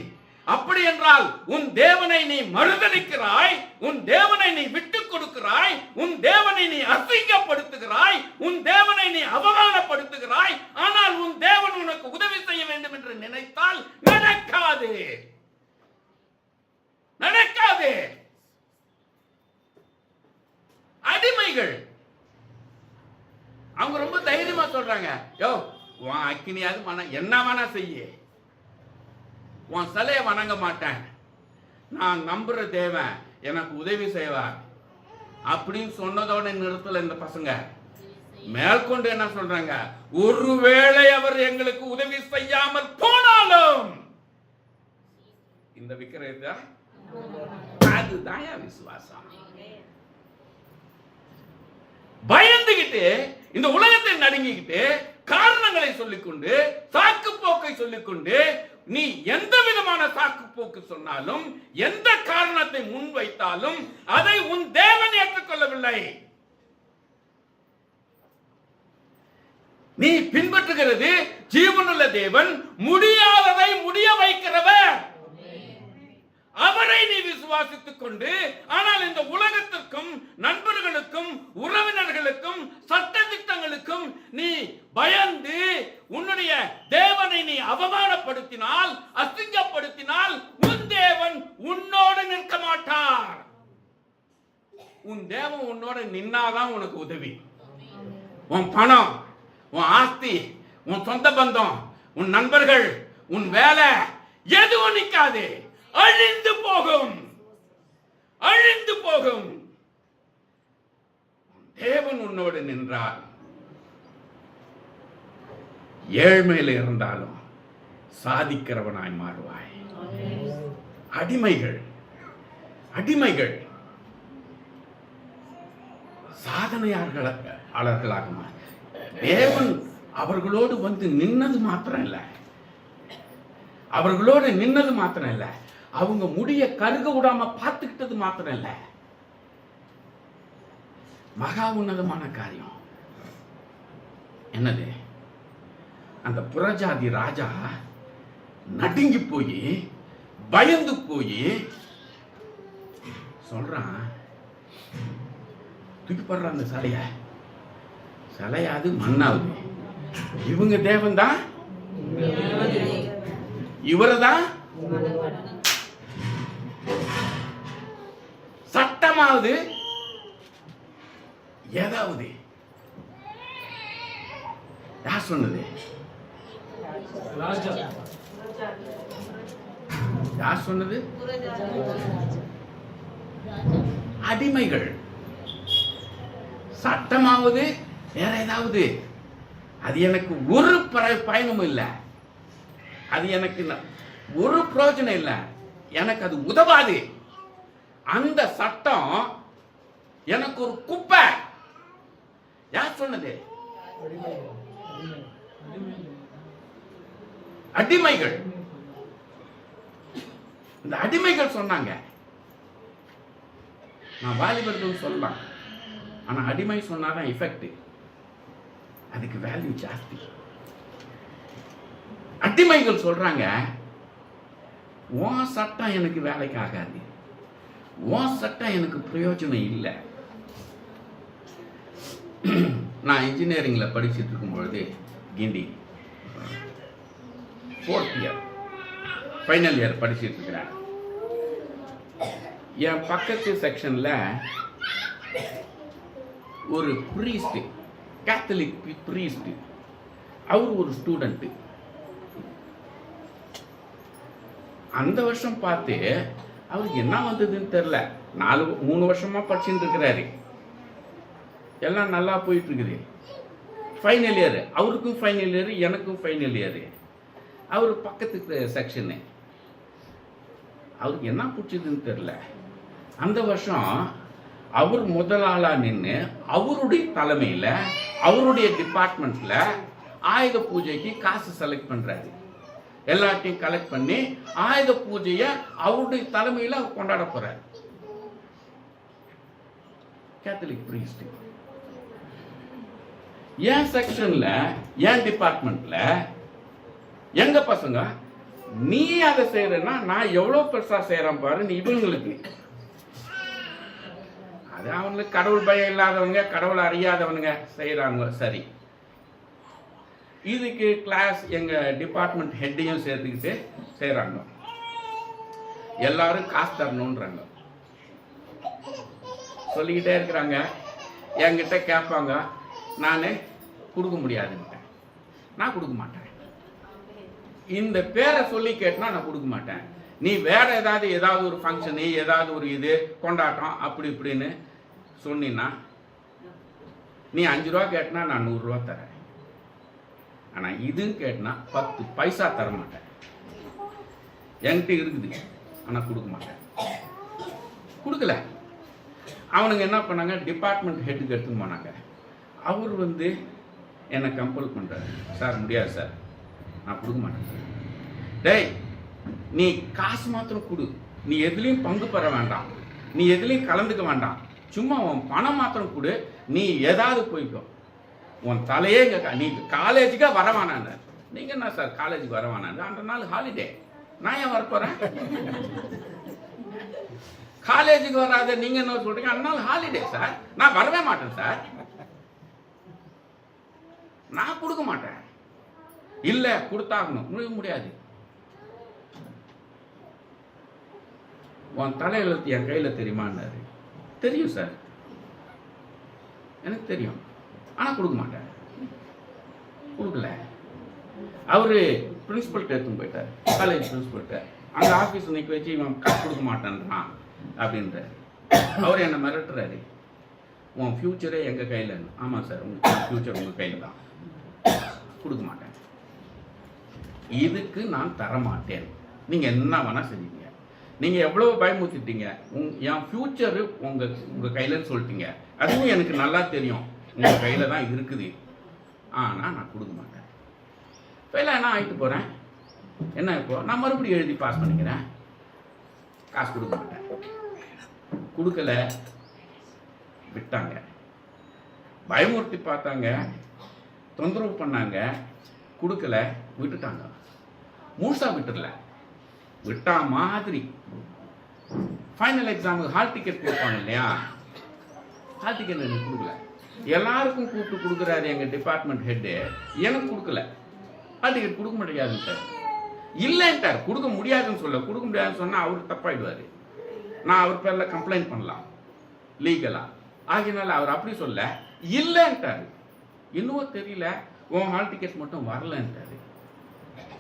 அப்படி என்றால் உன் தேவனை நீ மறுதலிக்கிறாய், உன் தேவனை நீ விட்டுக் கொடுக்கிறாய், உன் தேவனை நீ அசிங்கப்படுத்துகிறாய், உன் தேவனை நீ அவமானப்படுத்துகிறாய். ஆனால் உன் தேவன் உனக்கு உதவி செய்ய வேண்டும் என்று நினைத்தால் நடக்காது, நடக்காது. அடிமைகள் அவங்க ரொம்ப தைரியமா சொல்றாங்க, யோ உன் அக்கினியாவது என்ன வேணா செய்ய, உன் சிலையை வணங்க மாட்டேன், நான் நம்புற தேவன் எனக்கு உதவி செய்வார் அப்படின்னு சொன்னதோட நிறுத்தல இந்த பசங்க. மேற்கொண்டு என்ன சொல்றாங்க, ஒருவேளை அவர் எங்களுக்கு உதவி செய்யாமல் போனாலும் இந்த விக்கிரத்தை அதுதான் விசுவாசம். பயந்துகிட்டு இந்த உலகத்தை நடுங்கிக்கிட்டு காரணங்களை சொல்லிக்கொண்டு சாக்கு போக்கை சொல்லிக்கொண்டு நீ எந்த விதமான சாக்கு போக்கு சொன்னாலும் எந்த காரணத்தை முன்வைத்தாலும் அதை உன் தேவன் ஏற்றுக்கொள்ளவில்லை. நீ பின்பற்றுகிறது ஜீவனுள்ள தேவன், முடியாததை முடிய வைக்கிறவர். அவரை நீ விசுவாசித்துக் கொண்டு, ஆனால் இந்த உலகத்திற்கும் நண்பர்களுக்கும் உறவினர்களுக்கும் சட்ட திட்டங்களுக்கும் நீ பயந்து உன்னுடைய தேவனை நீ அவமானப்படுத்தினால், அசிங்கப்படுத்தினால் உன் தேவன் உன்னோடு நிற்க மாட்டார். உன் தேவன் உன்னோட நின்னாதான் உனக்கு உதவி. உன் பணம், உன் ஆஸ்தி, உன் சொந்த பந்தம், உன் நண்பர்கள், உன் வேலை எதுவும் நிக்காது. அழிந்து போகும், அழிந்து போகும். தேவன் உன்னோடு நின்றார். ஏழ்மையில் இருந்தாலும் சாதிக்கிறவனாய் மாறுவாய். அடிமைகள் அடிமைகள் சாதனையாளர்களாக மாறு. தேவன் அவர்களோடு வந்து நின்னது மாத்திரம் இல்ல, அவர்களோடு நின்னது மாத்திரம் இல்ல, அவங்க முடிய கருக விடாம பார்த்துக்கிட்டது மாத்திரம் இல்ல, மகா உன்னதமான காரியம் என்னது? அந்த புறஜாதி ராஜா நடுங்கி போய் பயந்து போய் சொல்றான், தூக்கி போடுற அந்த சிலையாது மண்ணாவது. இவங்க தேவன் தான், இவரதான் சட்டமாவது ஏதாவது. யார் சொன்னது? யார் சொன்னது? அடிமைகள். சட்டமாவது வேற ஏதாவது. அது எனக்கு ஒரு பயனும் இல்லை, அது எனக்கு ஒரு பிரயோஜனம் இல்லை, எனக்கு அது உதவாது. அந்த சட்டம் எனக்கு ஒரு குப்பை. யார் சொன்னது? அடிமைகள். இந்த அடிமைகள் சொன்னாங்க. நான் வாலிபர்கள் சொல்லலாம், ஆனா அடிமை சொன்னாதான் எஃபெக்ட், அதுக்கு வேல்யூ ஜாஸ்தி. அடிமைகள் சொல்றாங்க, உன் சட்டம் எனக்கு வேலைக்கு ஆகாது, உன் சட்டம் எனக்கு பிரயோஜனம் இல்லை. நான் இன்ஜினியரிங்ல படிச்சுட்டு இருக்கும் பொழுது, கிண்டி 4th இயர் ஃபைனல் இயர் படிச்சுட்டு இருக்கிறேன். என் பக்கத்து செக்ஷன்ல ஒரு பிரீஸ்ட், கேத்தலிக் பிரீஸ்ட், அவர் ஒரு ஸ்டூடெண்ட். அந்த வருஷம் பார்த்து அவருக்கு என்ன வந்ததுன்னு தெரியல, 3 வருஷமா படிச்சுட்டு இருக்கிறாரு, எல்லாம் நல்லா போயிட்டு இருக்குது. ஃபைனல் இயர், அவருக்கும் ஃபைனல் இயர், எனக்கும் ஃபைனல் இயர். அவர் பக்கத்து செக்ஷனு, அவருக்கு என்ன பிடிச்சதுன்னு தெரியல. அந்த வருஷம் அவர் முதலாளா நின்று அவருடைய தலைமையில் அவருடைய டிபார்ட்மெண்ட்ல ஆயுத பூஜைக்கு காசு செலக்ட் பண்றாரு. எல்லாத்தையும் கலெக்ட் பண்ணி ஆயுத பூஜையை அவருடைய தலைமையில் அவர் கொண்டாட போறாரு. Catholic priest. என் செக்ஷன்ல, என் டிபார்ட்மெண்ட்ல எங்க பசங்க, நீ அதை செய்யறன்னா நான் எவ்வளவு பெருசா செய்யறேன் பாரு. நீ இவங்களுக்கு, அது அவங்களுக்கு கடவுள் பயம் இல்லாதவங்க, கடவுள் அறியாதவனுங்க செய்யறாங்க. சரி, இதுக்கு கிளாஸ் எங்க டிபார்ட்மெண்ட் ஹெட்டையும் சேர்த்துக்கிட்டு செய்யறாங்க. எல்லாரும் காசு தரணும்ன்றாங்க, சொல்லிக்கிட்டே இருக்கிறாங்க. என்கிட்ட கேட்பாங்க, நான் கொடுக்க முடியாதுன்ட்டேன். நான் கொடுக்க மாட்டேன். இந்த பேரை சொல்லி கேட்டனா நான் கொடுக்க மாட்டேன். நீ வேற ஏதாவது ஒரு ஃபங்க்ஷனு, ஏதாவது ஒரு இது கொண்டாட்டம் அப்படி இப்படின்னு சொன்னீன்னா, நீ 5 ரூபா கேட்டனா நான் 100 ரூபா தரேன். ஆனா இதுன்னு கேட்டனா 10 பைசா தர மாட்டேன். என்கிட்ட இருக்குது, ஆனா கொடுக்க மாட்டேன். கொடுக்கல. அவனுங்க என்ன பண்ணாங்க, டிபார்ட்மெண்ட் ஹெட்டுக்கு எடுத்துன்னு போனாங்க. அவர் என்னை கம்பல் பண்றாரு, சார் முடியாது சார், நான் கொடுக்க மாட்டேன். டேய், நீ காசு மாத்திரம் கொடு, நீ எதுலையும் பங்கு பெற வேண்டாம், நீ எதுலையும் கலந்துக்க வேண்டாம், சும்மா உன் பணம் மாத்திரம் கொடு, நீ ஏதாவது போய்க்கோ, உன் தலையே நீ காலேஜுக்கா வர வேணான்னு. நீங்க என்ன சார் காலேஜுக்கு வர வேணான்னு? அந்த நாள் ஹாலிடே, நான் ஏன் வரப்போறேன்? காலேஜுக்கு வராத நீங்க என்ன சொல்றீங்க? அந்த நாள் ஹாலிடே சார், நான் வரவே மாட்டேன் சார், நான் கொடுக்க மாட்டேன். இல்ல கொடுத்தாகணும். முடியாது. உன் தலையெழுத்து என் கையில தெரியுமான்னாரு. தெரியும் சார், எனக்கு தெரியும், ஆனா கொடுக்க மாட்டேன். கொடுக்கல. அவரு பிரின்சிபல்கிட்ட எடுத்துன்னு போயிட்டார், காலேஜ் பிரின்சிபல்கிட்ட. அங்கே ஆஃபீஸ் நிற்க வச்சு இவன் காசு கொடுக்க மாட்டேன்றான் அப்படின்றார். அவர் என்னை மிரட்டுறாரு, உன் ஃப்யூச்சரே எங்கள் கையில். ஆமாம் சார், உங்கள் ஃப்யூச்சர் உங்கள் கையில் தான், கொடுக்க மாட்டேன், இதுக்கு நான் தரமாட்டேன், நீங்கள் என்ன வேணால் செஞ்சீங்க, நீங்கள் எவ்வளோ பயமுறுத்திட்டீங்க, என் ஃப்யூச்சரு உங்கள் கையிலன்னு சொல்லிட்டீங்க, அதுவும் எனக்கு நல்லா தெரியும் உங்கள் கையில் தான் இருக்குது, ஆனால் நான் கொடுக்க மாட்டேன். ஃபெயிலாக நான் ஆகிட்டு போகிறேன், என்ன இப்போ நான் மறுபடியும் எழுதி பாஸ் பண்ணிக்கிறேன், காசு கொடுக்க மாட்டேன். கொடுக்கல, விட்டாங்க. பயமுறுத்தி பார்த்தாங்க, தொந்தரவு பண்ணாங்க, கொடுக்கல, விட்டுட்டாங்க. முழுசா விட்டுடல, விட்டா மாதிரி. ஃபைனல் எக்ஸாமுக்கு ஹால் டிக்கெட் கொடுப்பாங்க இல்லையா, ஹால் டிக்கெட் எனக்கு கொடுக்கல. எல்லாருக்கும் கூப்பிட்டு கொடுக்குறாரு எங்கள் டிபார்ட்மெண்ட் ஹெட்டு, எனக்கு கொடுக்கல. ஹால் டிக்கெட் கொடுக்க முடியாதுன்னு சார், இல்லைன்ட்டார். கொடுக்க முடியாதுன்னு சொல்ல, கொடுக்க முடியாதுன்னு சொன்னால் அவர் தப்பாயிடுவார், நான் அவர் பேரில் கம்ப்ளைண்ட் பண்ணலாம் லீகலாக. ஆகினால அவர் அப்படி சொல்ல, இல்லைன்ட்டார். இன்னும் தெரியல, உன் ஹால் டிக்கெட் மட்டும் வரலன்ட்டாரு.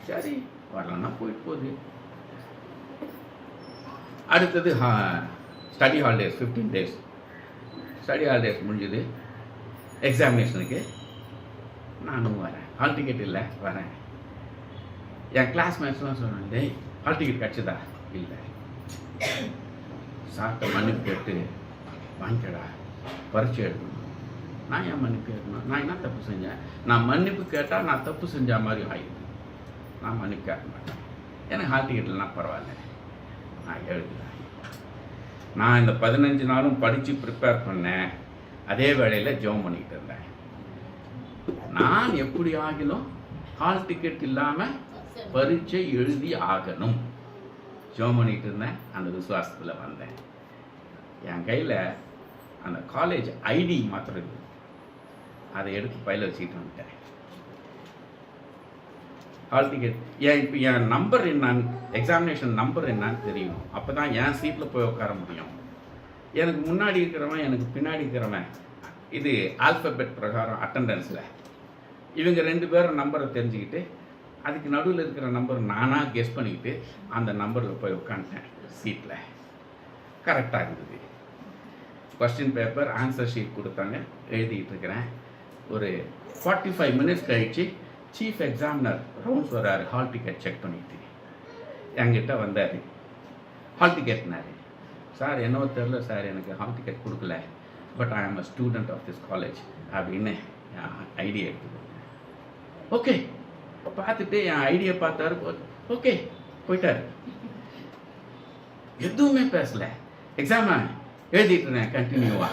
சரி, வரலன்னா போயிட்டு போகுது. அடுத்தது study holidays, 15 days study holidays முடிஞ்சுது. எக்ஸாமினேஷனுக்கு நானும் வரேன், ஹால் டிக்கெட் இல்லை, வரேன். என் கிளாஸ்மேட்ஸ்லாம் சொன்னேன், டேய் ஹால் டிக்கெட் கிடச்சதா? இல்லை. சாப்பிட்ட மன்னிப்பு கேட்டு வாங்கிக்கடா, பரீட்சை எடுக்கணும். நான் ஏன் மன்னிப்பு கேட்கணும்? நான் என்ன தப்பு செஞ்சேன்? நான் மன்னிப்பு கேட்டால் நான் தப்பு செஞ்ச மாதிரி ஆகிடுது. நான் மன்னிப்பு கேட்க மாட்டேன், எனக்கு ஹால் டிக்கெட்லாம் பரவாயில்ல, நான் எழுதுறேன். நான் இந்த 15 நாளும் படித்து ப்ரிப்பேர் பண்ணேன், அதே வேளையில் ஜெபம் பண்ணிக்கிட்டு இருந்தேன். நான் எப்படி ஆகிலும் ஹால் டிக்கெட் இல்லாமல் பரீட்சை எழுதி ஆகணும், ஜெபம் பண்ணிக்கிட்டு இருந்தேன். அந்த விசுவாசத்தில் வந்தேன். என் கையில் அந்த காலேஜ் ஐடி மாத்திரம் இருக்குது, அதை எடுத்து பையில் வச்சுக்கிட்டு வந்துட்டேன். ஹால் டிக்கெட் இப்போ என் நம்பர் என்னான்னு, எக்ஸாமினேஷன் நம்பர் என்னான்னு தெரியும். அப்போ தான் என் சீட்டில் போய் உட்கார முடியும். எனக்கு முன்னாடி இருக்கிறவன், எனக்கு பின்னாடி இருக்கிறவன், இது ஆல்ஃபபெட் பிரகாரம் அட்டண்டன்ஸில் இவங்க 2 பேரும் நம்பரை தெரிஞ்சுக்கிட்டு, அதுக்கு நடுவில் இருக்கிற நம்பர் நானாக கெஸ் பண்ணிக்கிட்டு அந்த நம்பரில் போய் உட்காந்துட்டேன் சீட்டில். கரெக்டாக இருந்தது. கொஸ்டின் பேப்பர், ஆன்சர் ஷீட் கொடுத்தாங்க, எழுதிக்கிட்டு இருக்கிறேன். ஒரு 45 minutes கழித்து சீஃப் எக்ஸாமினர் ரவுண்ட்ஸ் வர்றாரு, ஹால் டிக்கெட் செக் பண்ணிட்டு என்கிட்ட வந்தார். ஹால் டிக்கெட்னாரு. சார் என்னவோ தெரில சார், எனக்கு ஹால் டிக்கெட் கொடுக்கல, but I am a student of this college அப்படின்னு ஐடியா எடுத்துக்கோங்க. ஓகே, பார்த்துட்டு என் ஐடியா பார்த்தாரு, ஓகே போயிட்டாரு. எதுவுமே பேசல, எக்ஸாமை எழுதிட்டு இருந்தேன் கண்டினியூவா.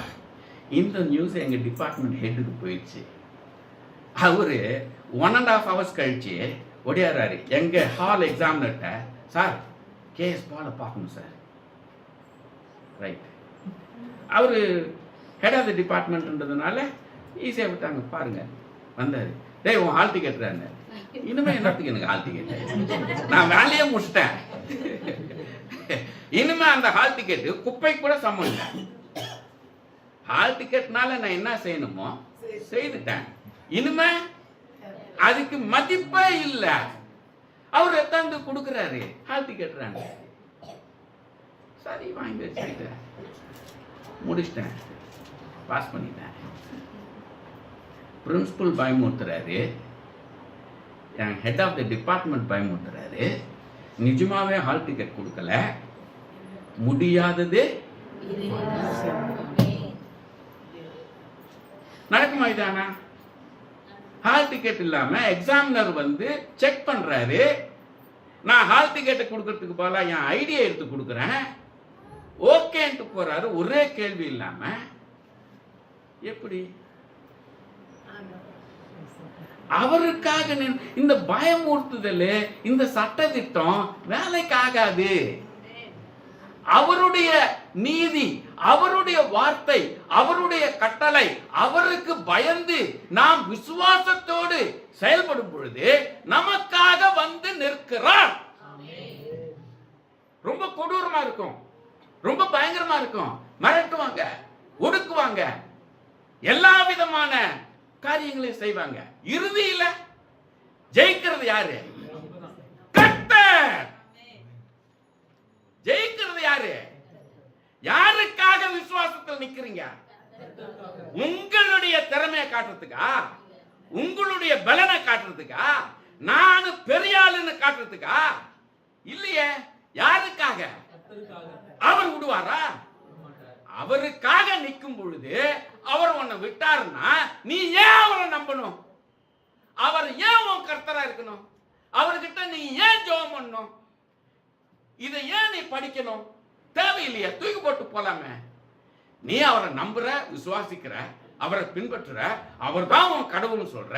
இந்த நியூஸ் எங்கள் டிபார்ட்மெண்ட் ஹெட்டுக்கு போயிடுச்சு. அவரு 1.5 hours கழிச்சு ஒடியாராரு எங்கள் ஹால் எக்ஸாமினர்கிட்ட, சார் கேஎஸ் பாலை பார்க்கணும் சார். ரைட், அவர் ஹெட் ஆஃப் த டிபார்ட்மெண்ட்ன்றதுனால ஈஸியாக விட்டாங்க. பாருங்க, வந்தார். டேய் உன் ஹால் டிக்கெட்றாங்க. இனிமே என்னத்துக்கு எனக்கு ஹால் டிக்கெட்? நான் வேலையே முடிச்சிட்டேன். இனிமே அந்த ஹால் டிக்கெட் குப்பை கூட சமம் இல்லை. ஹால் டிக்கெட்னால நான் என்ன செய்யணுமோ செய்துட்டேன். இனிமே அதுக்கு மதிப்பே இல்லை. அவர் எத்தாந்து கொடுக்குறாரு, ஹால் டிக்கெட்றாங்க. சரி வாங்கி வச்சுக்கிட்டேன், முடிச்சிட்டேன், பாஸ் பண்ணிட்டேன். பிரின்சிபல் பயமுறுத்துறாரு, என் ஹெட் ஆஃப் த டிபார்ட்மெண்ட் பயமுறுத்துறாரு. நிஜமாவே ஹால் டிக்கெட் கொடுக்கல, முடியாதது நடக்குமா? இதானா? ஹால் டிக்கெட் இல்லாம எக்ஸாமினர் வந்து செக் பண்றாரு. நான் ஹால் டிக்கெட்டை கொடுக்கறதுக்கு பதிலா என் ஐடியா எடுத்து கொடுக்குறேன், ஓகேன்ட்டு போறாரு. ஒரே கேள்வி இல்லாம எப்படி? அவருக்காக இந்த பயமுறுத்துதல், இந்த சட்டத்திட்டம் வேலைக்கு ஆகாது. அவருடைய நீதி, அவருடைய வார்த்தை, அவருடைய கட்டளை, அவருக்கு பயந்து நாம் விசுவாசத்தோடு செயல்படும் பொழுது நமக்காக வந்து நிற்கிறார். ரொம்ப கொடூரமா இருக்கும், ரொம்ப பயங்கரமா இருக்கும். மிரட்டுவாங்க, ஒடுக்குவாங்க, எல்லா விதமான காரியங்களையும் செய்வாங்க. இறுதியில ஜெயிக்கிறது யாரு? கர்த்தர். ஜெயிக்கிறது யாரு? யாருக்காக விசுவாசத்தில் நிக்கிறீங்க? உங்களுடைய திறமையை காட்டுறதுக்கா? உங்களுடைய பலனை காட்டுறதுக்கா? நான் பெரிய ஆளுன்னு காட்டுறதுக்கா? இல்லையே. யாருக்காக? அவர் விடுவாரா? அவருக்காக நிற்கும் பொழுது அவர் உன்னை விட்டாருன்னா நீ ஏன் அவரை நம்பணும்? அவர் ஏன் உன் கர்த்தரா இருக்கணும்? அவர்கிட்ட நீ ஏன் ஜெபம் பண்ணணும்? இதை ஏன் நீ படிக்கணும்? தேவையில்லையா? தூக்கி போட்டு போலாமே. நீ அவரை நம்புற, விசுவாசிக்கிற, அவரை பின்பற்றுற, அவர் தான் உன் கடவுள்னு சொல்ற,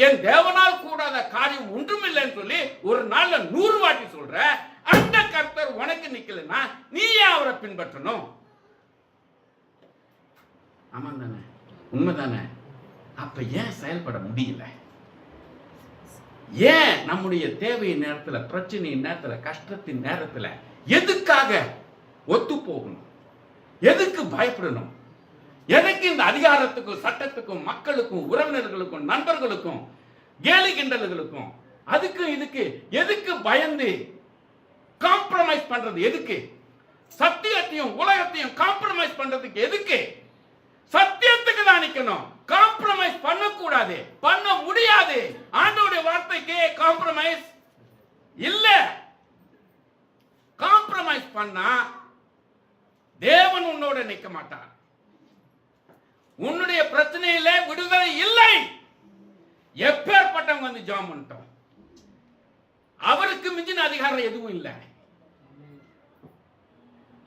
என் தேவனால் கூடாத காரியம் ஒன்றுமில்லைன்னு சொல்லி ஒரு நாள்ல 100 வாட்டி சொல்ற. அந்த கர்த்தர் உனக்கு நிக்கலன்னா நீ ஏன் அவரை பின்பற்றணும்? ஆமா தானே? உண்மைதானே? அப்ப ஏன் செயல்பட முடியல? ஏன் நம்முடைய தேவை நேரத்துல, பிரச்சனை நேரத்துல, கஷ்டத்தின் நேரத்துல எதுக்காக ஒத்து போகணும்? எதுக்கு பயப்படணும்? எதுக்கு இந்த அதிகாரத்துக்கும் சட்டத்துக்கும் மக்களுக்கும் உறவினர்களுக்கும் நண்பர்களுக்கும் கேலி கிண்டல்களுக்கும் அதுக்கும் இதுக்கு எதுக்கு பயந்து காம்ப்ரமைஸ் பண்றது? எதுக்கு? சத்தியத்தையும் உலகத்தையும் காம்ப்ரமைஸ் பண்றதுக்கு எதுக்கு? சத்தியத்துக்கு தான் நிக்கணும். காம்ப்ரமைஸ் பண்ணக்கூடாது, பண்ண முடியாது. ஆண்டவருடைய வார்த்தைக்கு காம்ப்ரமைஸ் இல்ல. காம்ப்ரமைஸ் பண்ணா தேவன் உன்னோட நிக்க மாட்டார். உன்னுடைய பிரச்சனையில விடுதலை இல்லை. எப்பேற்பட்டவங்க வந்து ஜெபம் பண்ணிட்டோம். அவருக்கு மிஞ்சின அதிகாரம் எதுவும் இல்லை.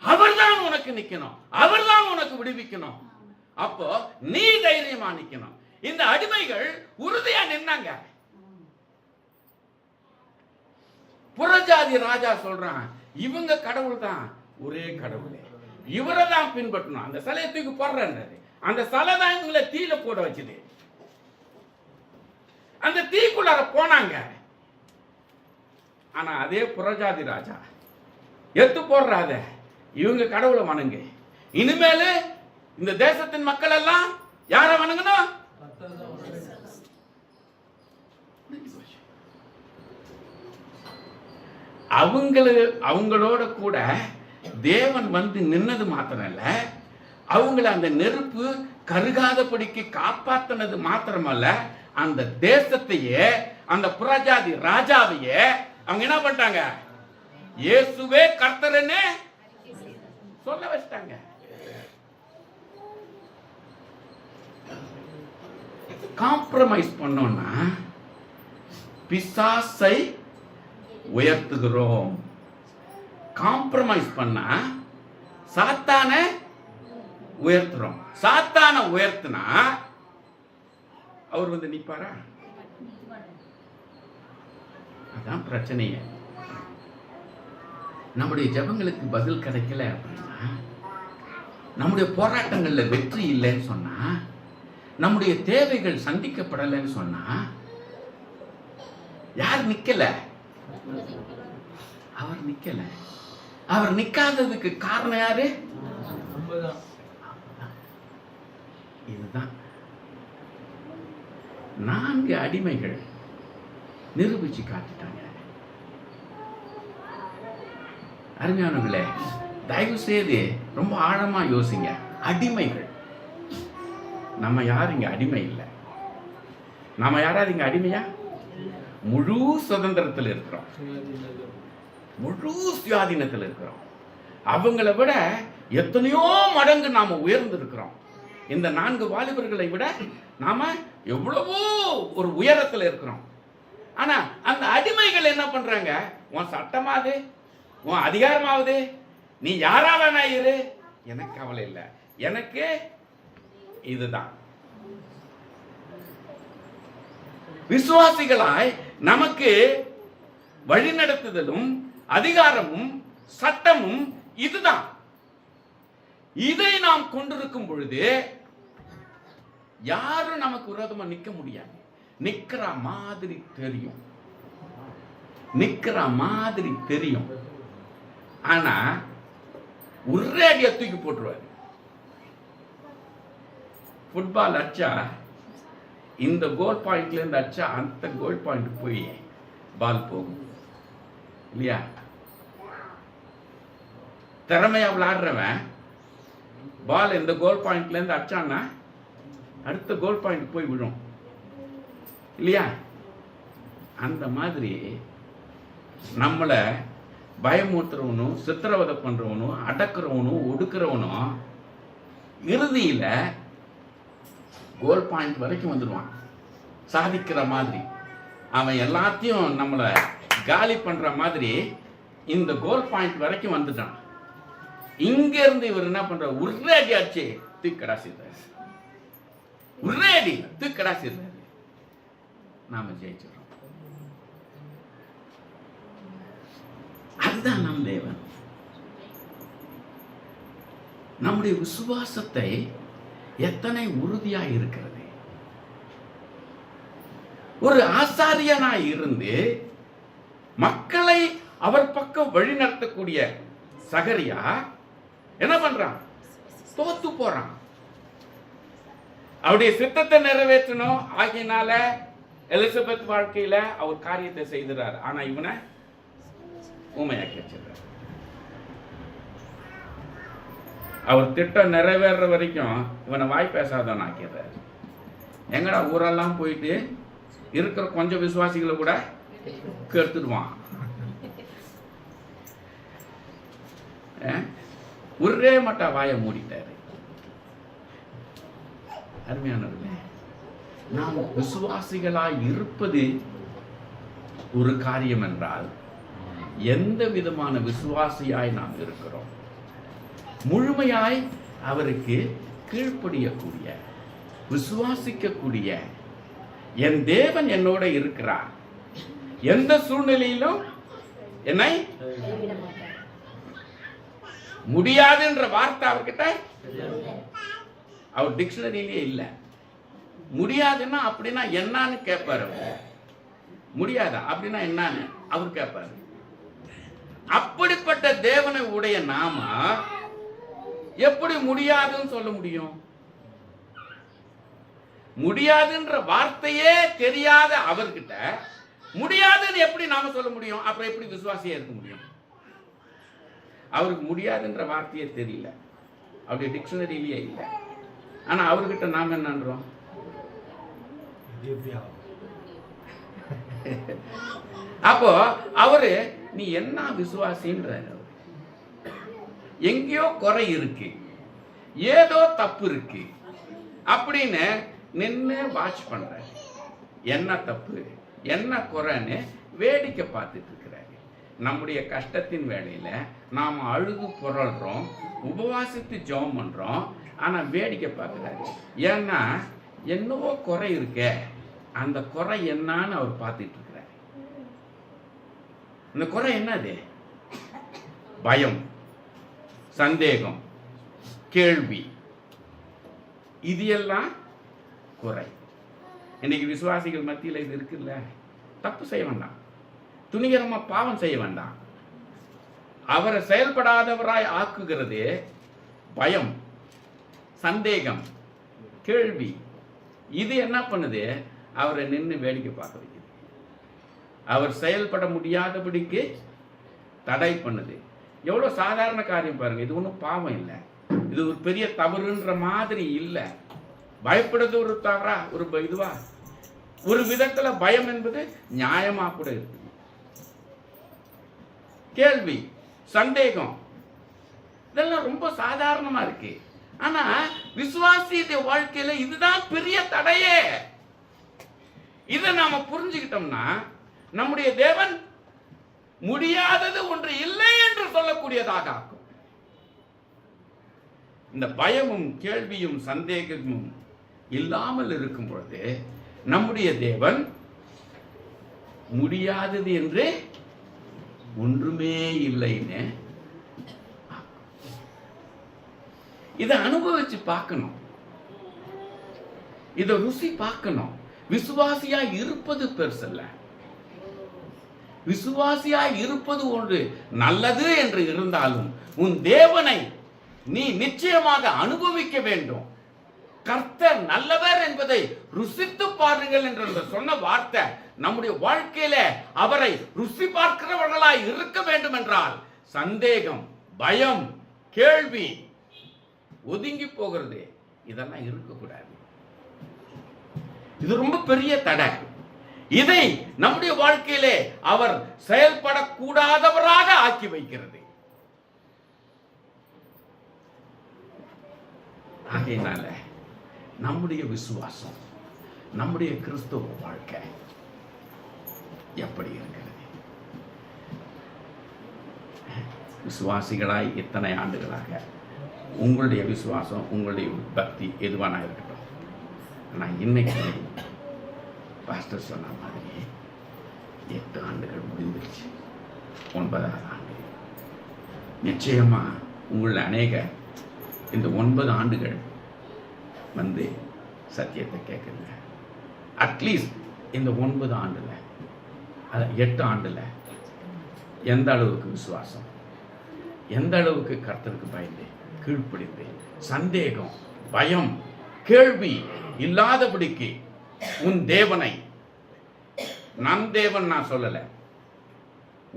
அவர்தான் உனக்கு நிக்கணும், அவர்தான் உனக்கு விடுவிக்கணும். அப்போ நீ தைரியமா நிக்கணும். இந்த அடிமைகள் உறுதியா நின்னாங்க. புறஜாதி ராஜா சொல்றான், இவங்க கடவுள் தான், ஒரே கடவுள், இவரை தான் பின்பற்றணும். அந்த சிலையை தூக்கி போடுறாரு. அந்த சிலை தான் இவங்களை தீயில போட வச்சுது. அந்த தீக்குள்ளார போனாங்க. ஆனா அதே புறஜாதி ராஜா எத்து போடுறாத, இவங்க கடவுளை வணங்கு. இனிமேல் இந்த தேசத்தின் மக்கள் எல்லாம் யாரை வணங்கணும்? அவங்களோட கூட தேவன் வந்து நின்னது மாத்திரம் இல்ல, அவங்கள அந்த நெருப்பு கருகாதபடிக்கு காப்பாத்தினது மாத்திரமல்ல, அந்த தேசத்தையே, அந்த புறஜாதி ராஜாவையே அவங்க என்ன பண்ணிட்டாங்க? இயேசுவே கர்த்தர்னு சொல்ல வச்சிட்டாங்க. காம்ப்ரமைஸ் பண்ணோம்னா பிசாசை உயர்த்துகிறோம். காம்ப்ரமைஸ் பண்ணா சாத்தானை உயர்த்துறோம். சாத்தானை உயர்த்தினா அவர் வந்து நிப்பாரா? அதான் பிரச்சனையே. நம்முடைய ஜெபங்களுக்கு பதில் கிடைக்கல அப்படின்னா, நம்முடைய போராட்டங்கள்ல வெற்றி இல்லைன்னு சொன்னா, நம்முடைய தேவைகள் சந்திக்கப்படலைன்னு சொன்னா, யார் நிக்கல? அவர் நிக்கல. அவர் நிக்காததுக்கு காரணம் யாரு? இதுதான் 4 அடிமைகள் நிரூபிச்சு காட்டுட்டாங்க. அருமையானவர்களே, தயவு செய்து ரொம்ப ஆழமா யோசிங்க. அடிமைகள். நம்ம யாரும் இங்க அடிமை இல்லை. நாம யாராவது இங்க அடிமையா? முழு சுதந்திரத்தில் இருக்கிறோம், முழு சுயாதீனத்தில் இருக்கிறோம். அவங்களை விட எத்தனையோ மடங்கு நாம உயர்ந்து இருக்கிறோம். இந்த 4 வாலிபர்களை விட நாம எவ்வளவோ ஒரு உயரத்தில் இருக்கிறோம். ஆனா அந்த அடிமைகள் என்ன பண்றாங்க? உன் சட்டமாவது, உன் அதிகாரமாவது, நீ யாரா வேணா இரு, எனக்கு கவலை இல்லை, எனக்கு இதுதான். விசுவாசிகளாய் நமக்கு வழிநடத்துதலும் அதிகாரமும் சட்டமும் இதுதான். இதை நாம் கொண்டிருக்கும் பொழுது யாரும் நமக்கு விரோதமா நிக்க முடியாது. நிக்கிற மாதிரி தெரியும், நிக்கிற மாதிரி தெரியும். ஆனா ஒரே அடியா தூக்கி போட்டுருவாரு. ஃபுட்பால் அடிச்சா இந்த கோல் பாயிண்ட்ல இருந்து அடிச்சா அந்த கோல் பாயிண்ட் போய் பால் போகும் இல்லையா? திறமையா விளையாடுறவன் பால் இந்த கோல் பாயிண்ட்ல இருந்து அடிச்சான்னா அடுத்த கோல் பாயிண்ட் போய் விழும் இல்லையா? அந்த மாதிரி நம்மளை பயமூத்துறவனும் சித்திரவதை பண்றவனும் அடக்குறவனும் ஒடுக்குறவனும் இறுதியில கோல் பாயிண்ட் வரைக்கும் வந்துடுவான். சாதிக்கிற மாதிரி அவன் எல்லாத்தையும் நம்மளை காலி பண்ற மாதிரி இந்த கோல் பாயிண்ட் வரைக்கும் வந்துட்டான். இங்க இருந்து இவர் என்ன பண்ற, ஒரே அடி அடிச்சு தூக்கடா செய்றாரு, ஒரே அடி தூக்கடா செய்றாரு, நாம ஜெயிச்சிடறோம். அதுதான் நம் தேவன். நம்முடைய விசுவாசத்தை எத்தனை உறுதியா இருக்கிறது. ஒரு ஆசாரியனாய் இருந்து மக்களை அவர் பக்கம் வழி நடத்தக்கூடிய சகரியா என்ன பண்றான்? தோத்து போறான். அவருடைய சித்தத்தை நிறைவேற்றணும் ஆகியனால எலிசபெத் வாழ்க்கையில அவர் காரியத்தை செய்கிறார். ஆனா இவனை ஊமையாக்கி வச்சிருக்கார். அவர் திட்டம் நிறைவேற வரைக்கும் இவனை வாய் பேசாதவன் ஆக்கிறார். எங்கடா ஊரெல்லாம் போயிட்டு இருக்கிற கொஞ்சம் விசுவாசிகளை கூட கெடுத்துடுவான். ஒரே மட்டா வாயை மூடிட்டாரு. அருமையானவர்களே, நாம் விசுவாசிகளாய் இருப்பது ஒரு காரியம் என்றால் எந்த விதமான விசுவாசியாய் நாம் இருக்கிறோம், முழுமையாய் அவருக்கு கீழ்ப்படியக்கூடிய விசுவாசிக்கக்கூடிய என் தேவன் என்னோட இருக்கிறார், எந்த சூழ்நிலையிலும் என்னை முடியாதுன்ற வார்த்தை அவர்கிட்ட அவர் டிக்ஷனரியிலே இல்ல. முடியாதுன்னா அப்படின்னா என்னன்னு கேட்பாரு. முடியாதா அப்படின்னா என்னன்னு அவர் கேட்பாரு. அப்படிப்பட்ட தேவனை உடைய நாம எப்படி முடியாதுன்னு சொல்ல முடியும்? முடியாதுன்ற வார்த்தையே தெரியாத அவர்கிட்ட முடியாதுன்னு எப்படி நாம சொல்ல முடியும்? அப்புறம் எப்படி விசுவாசியா இருக்க முடியும்? அவருக்கு முடியாதுன்ற வார்த்தையே தெரியல, அவருடைய டிக்ஷனரியிலேயே இல்லை. ஆனா அவர்கிட்ட நாம என்னன்றோம்? அப்போ அவரு நீ என்ன விசுவாசின்ற, எங்கேயோ குறை இருக்கு, ஏதோ தப்பு இருக்கு அப்படின்னு நின்று வாட்ச் பண்ற. என்ன தப்பு என்ன குறைன்னு வேடிக்கை பார்த்துட்டு இருக்கிறாரு. நம்முடைய கஷ்டத்தின் வேளையில நாம அழுது புரள்றோம், உபவாசித்து ஜெபம் பண்றோம், ஆனா வேடிக்கை பார்க்கிறாரு. ஏன்னா என்னவோ குறை இருக்க, அந்த குறை என்னன்னு அவர் பார்த்துட்டு இருக்கிறாரு. இந்த குறை என்னது? பயம், சந்தேகம், கேள்வி, இது எல்லாம் குறை. இன்னைக்கு விசுவாசிகள் மத்தியில் இது இருக்குல்ல. தப்பு செய்ய வேண்டாம், துணிகரமா பாவம் செய்ய வேண்டாம். அவரை செயல்படாதவராய் ஆக்குகிறது பயம், சந்தேகம், கேள்வி. இது என்ன பண்ணுது? அவரை நின்று வேடிக்கை பார்க்க வைக்குது. அவர் செயல்பட முடியாதபடிக்கு தடை பண்ணுது. எவ்வளவு சாதாரண காரியம் பாருங்க. இது ஒன்றும் பாவம் இல்லை, இது ஒரு பெரிய தவறுன்ற மாதிரி இல்லை. பயப்படுறது ஒரு தவறா, ஒரு இதுவா? ஒரு விதத்துல பயம் என்பது நியாயமா கூட இருக்கு. கேள்வி, சந்தேகம், இதெல்லாம் ரொம்ப சாதாரணமா இருக்கு. ஆனா விசுவாசிய வாழ்க்கையில இதுதான் பெரிய தடையே. இதை நாம புரிஞ்சுக்கிட்டோம்னா நம்முடைய தேவன் முடியாதது ஒன்று இல்லை என்று சொல்லக்கூடியதாக ஆக்கும். இந்த பயமும் கேள்வியும் சந்தேகமும் இல்லாமல் இருக்கும் பொழுது நம்முடைய தேவன் முடியாதது என்று ஒன்றுமே இல்லைன்னு இதை அனுபவிச்சு பார்க்கணும், இதை ருசி பார்க்கணும். விசுவாசியா இருப்பது பெருசல்ல, விசுவாசியா இருப்பது ஒன்று நல்லது என்று இருந்தாலும் உன் தேவனை நீ நிச்சயமாக அனுபவிக்க வேண்டும், கர்த்தர் நல்லவர் என்பதை ருசித்து பாருங்கள் என்ற அந்த சொன்ன வார்த்தை நம்முடைய வாழ்க்கையில அவரை ருசி பார்க்கிறவர்களாய் இருக்க வேண்டும் என்றால் சந்தேகம், பயம், கேள்வி, ஒதுங்கி போகிறது, இதெல்லாம் இருக்கக்கூடாது. இது ரொம்ப பெரிய தடை. இதை நம்முடைய வாழ்க்கையிலே அவர் செயல்படக்கூடாதவராக ஆக்கி வைக்கிறது. ஆகையினால நம்முடைய விசுவாசம், நம்முடைய கிறிஸ்துவ வாழ்க்கை எப்படி இருக்கிறது? விசுவாசிகளாய் இத்தனை ஆண்டுகளாக உங்களுடைய விசுவாசம், உங்களுடைய பக்தி எதுவானா இருக்கட்டும், ஆனால் இன்னைக்கு பாஸ்டர் சொன்ன மாதிரி 8 ஆண்டுகள் முடிந்துருச்சு, 9வது ஆண்டு. நிச்சயமா உங்களில் அநேக இந்த 9 ஆண்டுகள் வந்து சத்தியத்தை கேட்குங்க. அட்லீஸ்ட் இந்த 9 ஆண்டுல, 8 ஆண்டுல எந்த அளவுக்கு விசுவாசம், எந்த அளவுக்கு கர்த்தருக்கு பயந்து கீழ்ப்படிந்து சந்தேகம், பயம், கேள்வி இல்லாதபடிக்கு உன் தேவனை, நம் தேவன் நான் சொல்லல,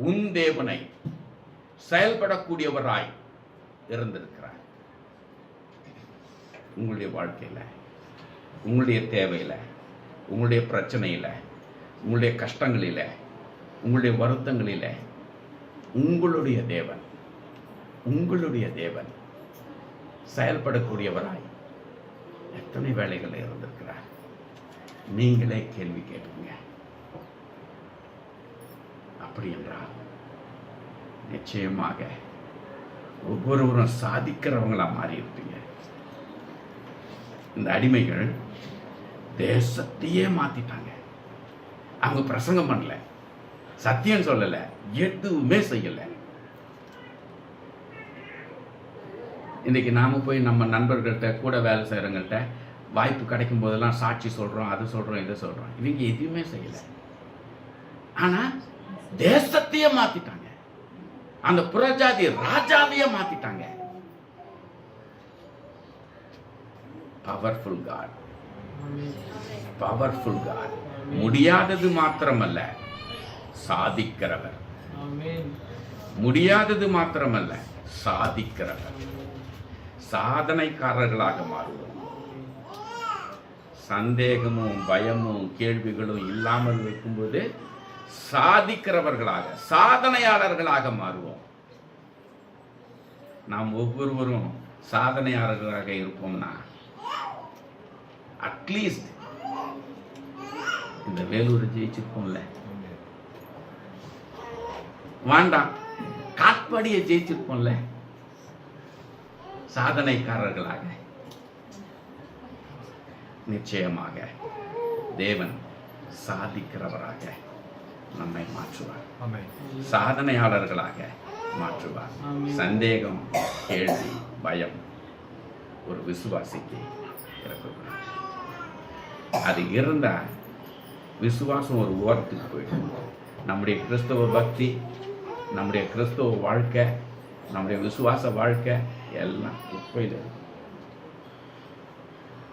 உன் தேவனை செயல்படக்கூடியவராய் இருந்திருக்கிறார். உங்களுடைய வாழ்க்கையில், உங்களுடைய தேவையில், உங்களுடைய பிரச்சனையில், உங்களுடைய கஷ்டங்களில், உங்களுடைய வருத்தங்களில் உங்களுடைய தேவன், உங்களுடைய தேவன் செயல்படக்கூடியவராய் எத்தனை வேலைகளில் இருந்திருக்கிறார். நீங்களே கேள்வி கேட்டுங்க. அப்படி என்றால் நிச்சயமாக ஒவ்வொருவரும் சாதிக்கிறவங்களா மாறி இருப்பீங்க. இந்த அடிமைகள் தேசத்தையே மாத்திட்டாங்க. அவங்க பிரசங்கம் பண்ணல, சத்தியம் சொல்லல, எதுவுமே செய்யல. இன்னைக்கு நாம போய் நம்ம நண்பர்கள்ட்ட, கூட வேலை செய்யறவங்கள்ட்ட வாய்ப்பு கிடைக்கும் போதெல்லாம் சாட்சி சொல்றோம், அது சொல்றோம், இதை சொல்றோம். இவங்க எதுவுமே செய்யல. ஆனா தேசத்தையே மாத்திட்டாங்க. அந்த புறஜாதி ராஜாவையே மாத்திட்டாங்க. Powerful God, powerful God. முடியாதது மாத்திரமல்ல, சாதிக்கிறவர். முடியாதது மாத்திரமல்ல, சாதிக்கிறவர். சாதனைக்காரர்களாக மாறுவோம். சந்தேகமும் பயமும் கேள்விகளும் இல்லாமல் இருக்கும்போது சாதிக்கிறவர்களாக, சாதனையாளர்களாக மாறுவோம். நாம் ஒவ்வொருவரும் சாதனையாளர்களாக இருப்போம்னா அட்லீஸ்ட் இந்த வேலூரை ஜெயிச்சிருப்போம்ல, வேண்டாம் காட்பாடியை ஜெயிச்சிருப்போம்ல. சாதனைக்காரர்களாக நிச்சயமாக தேவன் சாதிக்கிறவராக நம்மை மாற்றுவார். சாதனையாளர்களாக மாற்றுவார். சந்தேகம், கேள்வி, பயம் ஒரு விசுவாசிக்கு இருக்கக்கூடாது. அது இருந்தா விசுவாசம் ஒரு ஓரத்துக்கு போயிடும். நம்முடைய கிறிஸ்தவ பக்தி, நம்முடைய கிறிஸ்தவ வாழ்க்கை, நம்முடைய விசுவாச வாழ்க்கை எல்லாம் குப்பையில் இருக்கும்.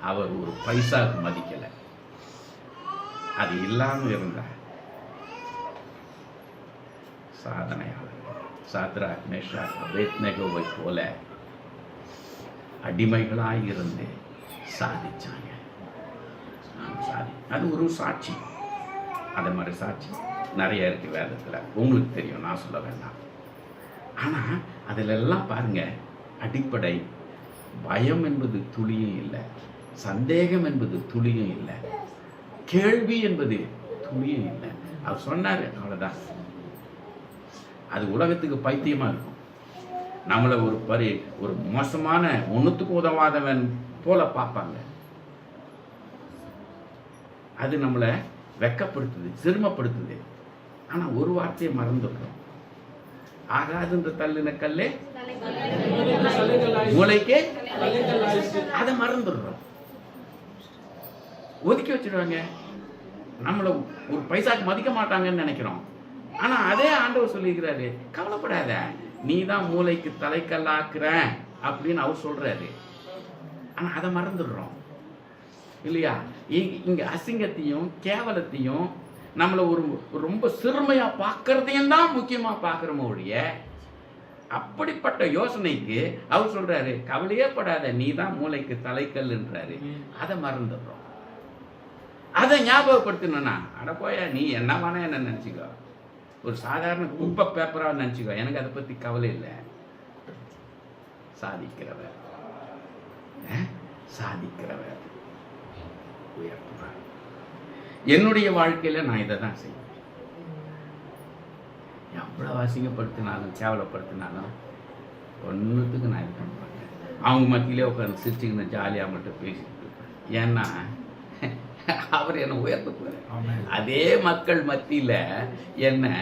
அவர் ஒரு பைசாக்கு மதிக்கல. அது இல்லாமல் இருந்தா சாதனையாளர் சாத்ராக், மேஷாக், அபேத்நேகோவை போல அடிமைகளாய் இருந்து சாதிச்சாங்க. அது ஒரு சாட்சி. அது மாதிரி சாட்சி நிறைய இருக்கு வேதத்தில். உங்களுக்கு தெரியும், நான் சொல்ல வேண்டாம். ஆனால் அதில் எல்லாம் பாருங்க, அடிப்படை பயம் என்பது துளியும் இல்லை, சந்தேகம் என்பது துளியும் இல்லை, கேள்வி என்பது துளியும் இல்லை. அவர் சொன்னார், அவ்வளோதான். அது உலகத்துக்கு பைத்தியமா இருக்கும். நம்மளை ஒரு மோசமான, ஒன்றுத்துக்கு உதவாதவன் போல பார்ப்பாங்க. அது நம்மளை வெக்கப்படுத்துது, சிறுமப்படுத்துது. ஆனால் ஒரு வார்த்தையை மறந்துடுறோம். ஆகாதுன்ற தள்ளின கல்லே மூளைக்கே, அதை மறந்துடுறோம், ஒதுக்கி வச்சிடுவாங்க. நம்மளை ஒரு பைசாக்கு மதிக்க மாட்டாங்கன்னு நினைக்கிறோம். ஆனா அதே ஆண்டவர் சொல்லிக்கிறாரு, கவலைப்படாத, நீ தான் மூளைக்கு தலைக்கல்லாக்குற அப்படின்னு அவர் சொல்றாரு. ஆனா அதை மறந்துடுறோம். இல்லையா? இங்க அசிங்கத்தையும் கேவலத்தையும் நம்மளை ஒரு ரொம்ப சிறுமையா பார்க்கறதையும் தான் முக்கியமா பார்க்கிறோமோ ஒழிய, அப்படிப்பட்ட யோசனைக்கு அவர் சொல்றாரு, கவலையே படாத, நீ தான் மூளைக்கு தலைக்கல்ன்றாரு. அதை மறந்துடுறோம். அதை ஞாபகப்படுத்தணும்னா, அட போயா நீ என்ன வேணா என்ன நினைச்சுக்கோ, ஒரு சாதாரண குப்பை பேப்பரா நினைச்சுக்கோ, எனக்கு அதை பத்தி கவலை இல்லை. சாதிக்கிறவர் சாதிக்கிறவர் உயர்த்துவார். என்னுடைய வாழ்க்கையில நான் இதை தான் செய்வேன். எவ்வளவு அசிங்கப்படுத்தினாலும் கேவலப்படுத்தினாலும் ஒன்றுத்துக்கு நான் இது பண்ண மாட்டேன். அவங்க மத்தியிலே உட்காந்து சிரிச்சுக்கின்னு ஜாலியாக மட்டும் பேசிட்டு இருப்பேன். ஏன்னா அவர் என்னை உயர்த்த போறாரு. அதே மக்கள் மத்தியில என்னை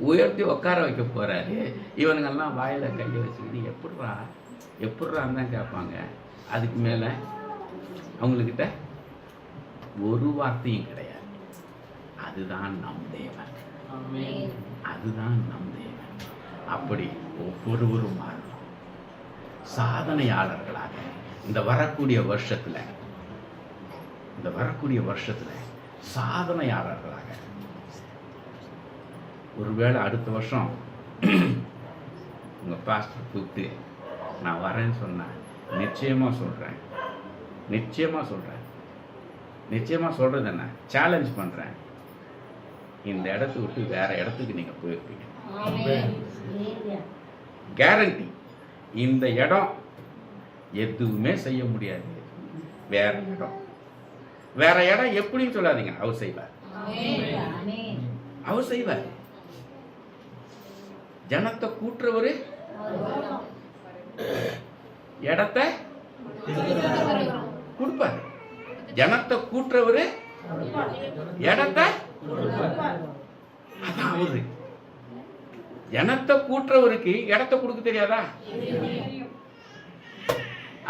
உயர்த்தி உட்கார வைக்க போறாரு. இவனுங்கெல்லாம் வாயில கையை வச்சுக்கிட்டு எப்படிறான்னு தான் கேட்பாங்க. அதுக்கு மேல அவங்கக்கிட்ட ஒரு வார்த்தையும் கிடையாது. அதுதான் நம் தேவன், அதுதான் நம் தேவன். அப்படி ஒவ்வொருவரும் மாறணும். சாதனையாளர்களாக இந்த வரக்கூடிய வருஷத்துல சாதனையாளர்களாக. ஒருவேளை அடுத்த வருஷம் உங்க பாஸ்டர் கூப்பிட்டு நான் வரேன்னு சொன்னேன், நிச்சயமா சொல்றது என்ன, சேலஞ்ச் பண்றேன், இந்த இடத்தை விட்டு வேற இடத்துக்கு நீங்க போயிருப்பீங்க. கேரண்டி. இந்த இடம் எதுவுமே செய்ய முடியாது. வேற இடம் எப்படின்னு சொல்லாதீங்க, அவர் செய்வார். ஜனத்தை கூட்டுறவரு, இடத்தை கொடுப்பாரு. ஜனத்தை கூட்டுறவரு, இடத்தை அதான் அவரு. ஜனத்தை கூட்டுறவருக்கு இடத்தை கொடுக்க தெரியாதா?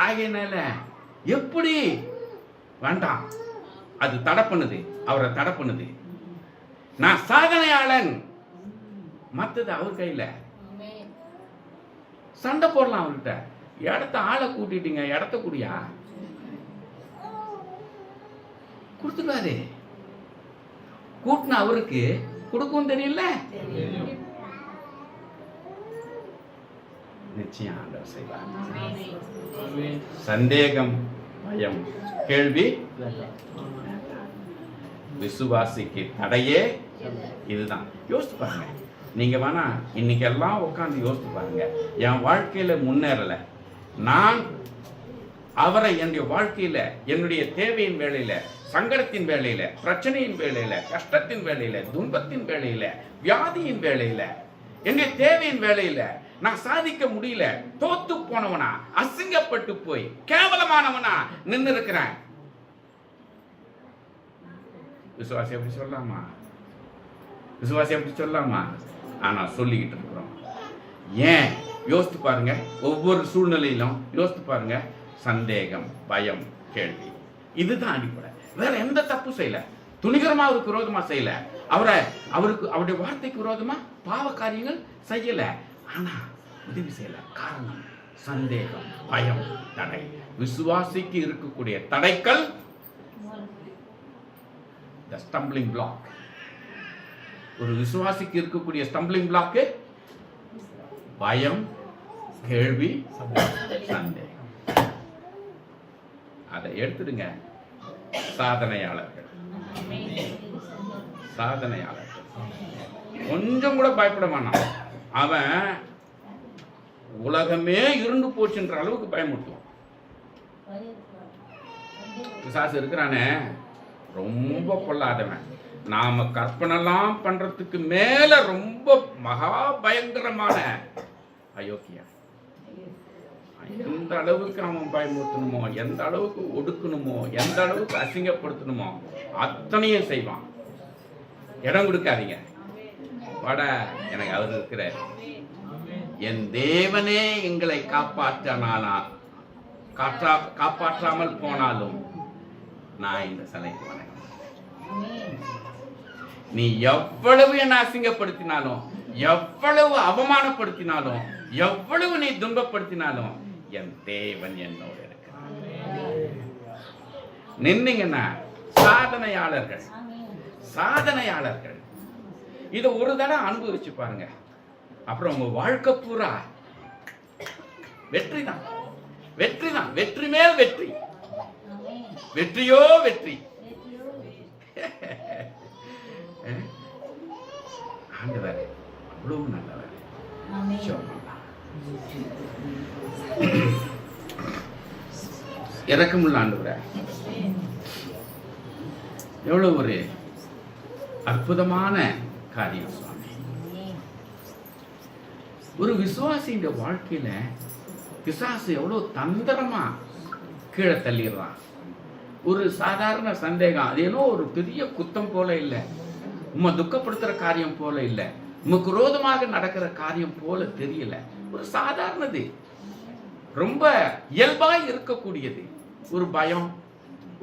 ஆகையினால எப்படி வேண்டாம், அது தடை பண்ணுது, அவரை தடை பண்ணுது. நான் சாதனையாளன், மத்தது அவர் கையில. சண்டை போடலாம் அவர்கிட்ட, இடத்த ஆளை கூட்டிட்டீங்க, இடத்த குடியா கொடுத்துக்காரு. கூட்டின அவருக்கு கொடுக்கும் தெரியல. நிச்சயம் ஆண்டவர் செய்வார். சந்தேகம், பயம், கேள்வி விசுவாசிக்கு தடையே இதுதான். யோசித்து பாருங்க. நீங்க வேணா இன்னைக்கு எல்லாம் உட்காந்து யோசித்து பாருங்க. என் வாழ்க்கையில முன்னேறல, நான் அவரை என்னுடைய வாழ்க்கையில என்னுடைய தேவையின் வேளையில, சங்கடத்தின் வேளையில, பிரச்சனையின் வேளையில, கஷ்டத்தின் வேளையில, துன்பத்தின் வேளையில, வியாதியின் வேளையில, என்னுடைய தேவையின் வேளையில நான் சாதிக்க முடியல, தோத்து போனவனா, அசிங்கப்பட்டு போய் கேவலமானவனா நின்று இருக்கிறேன். விசுவாசி எப்படி சொல்லலாமா? ஆனா சொல்லிக்கிட்டு இருக்கிறோம். ஏன் யோசித்து பாருங்க. ஒவ்வொரு சூழ்நிலையிலும் யோசித்து பாருங்க. சந்தேகம், பயம், கேள்வி, இதுதான் அடிப்படை. வேற எந்த தப்பு செய்யல, துணிகரமா அவருக்கு விரோதமா செய்யல, அவருடைய வார்த்தைக்கு விரோதமா பாவ காரியங்கள் செய்யல. ஆனா உதவி செய்யல. காரணம் சந்தேகம், பயம், தடை. விசுவாசிக்கு இருக்கக்கூடிய தடைகள், the stumbling block. ஒரு விசுவாசிக்கு இருக்கக்கூடிய ஸ்டம்பிளிங் பிளாக் பயம், கேள்வி, சந்தேகம். அதை எடுத்துடுங்க. சாதனையாளர்கள் கொஞ்சம் கூட பயப்பட வேணாம். அவன் உலகமே இருண்டு போச்சுன்ற அளவுக்கு பயமுறுத்துவான். பிசாசு இருக்கிறானே ரொம்ப பொல்லாதவன். நாம கற்பனைலாம் பண்றதுக்கு மேல ரொம்ப மகா பயங்கரமான அயோக்கியா. எந்த அளவுக்கு அவன் பயமுறுத்தணுமோ, எந்த அளவுக்கு ஒடுக்கணுமோ, எந்த அளவுக்கு அசிங்கப்படுத்தணுமோ அத்தனையும் செய்வான். இடம் கொடுக்காதீங்க. வாட, எனக்கு அவர் இருக்கிறார். என் தேவனே எங்களை காப்பாற்றாமல் போனாலும் நான் இந்த சிலைக்கு வணங்க. நீ எவ்வளவு என்ன அசிங்கப்படுத்தினாலும், எவ்வளவு அவமானப்படுத்தினாலும், எவ்வளவு நீ துன்பப்படுத்தினாலும் என் தேவன் என்னோடு இருக்கிறார். நின்னீங்கன்னா சாதனையாளர்கள். சாதனையாளர்கள். இதை ஒரு தடவை அனுபவிச்சு பாருங்க, அப்புறம் உங்க வாழ்க்கை பூரா வெற்றி தான். வெற்றி தான். வெற்றி மேல் வெற்றி. வெற்றியோ வெற்றி. ஆண்டவர் அவ்வளவு நல்லவர். இறக்கமுள்ள ஆண்டவரே, எவ்வளவு ஒரு அற்புதமான காரியம் சுவாமி. ஒரு விசுவாசியின் வாழ்க்கையில பிசாசு எவ்வளவு தந்திரமா கீழே தள்ளிடுறான். ஒரு சாதாரண சந்தேகம், அது ஏதோ ஒரு பெரிய குத்தம் போல இல்லை, உம்மை துக்கப்படுத்துற காரியம் போல இல்லை, உமக்கு விரோதமாக நடக்கிற காரியம் போல தெரியல. ஒரு சாதாரணது, ரொம்ப இயல்பாய் இருக்கக்கூடியது. ஒரு பயம்,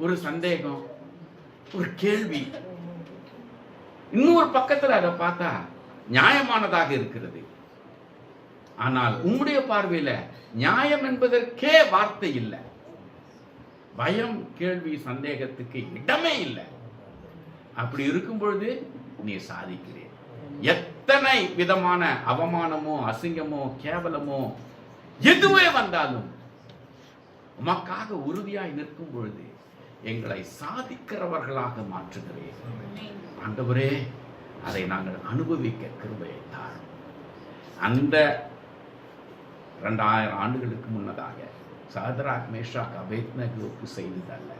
ஒரு சந்தேகம், ஒரு கேள்வி. இன்னொரு பக்கத்தில் அதை பார்த்தா நியாயமானதாக இருக்கிறது. ஆனால் உம்முடைய பார்வையில நியாயம் என்பதற்கே வார்த்தை இல்லை. பயம், கேள்வி, சந்தேகத்துக்கு இடமே இல்லை. அப்படி இருக்கும் பொழுது நீ சாதிக்கிறேன். எத்தனை விதமான அவமானமோ அசிங்கமோ கேவலமோ எதுவே வந்தாலும் உமக்காக உறுதியாய் நிற்கும் பொழுது எங்களை சாதிக்கிறவர்களாக மாற்றுகிறேன். ஆண்டவரே, அதை நாங்கள் அனுபவிக்க கிருபையை தாரும். அந்த 2000 ஆண்டுகளுக்கு முன்னதாக சாத்ராக், மேஷாக், அபேத்நேகோவுக்கு செய்ததல்ல.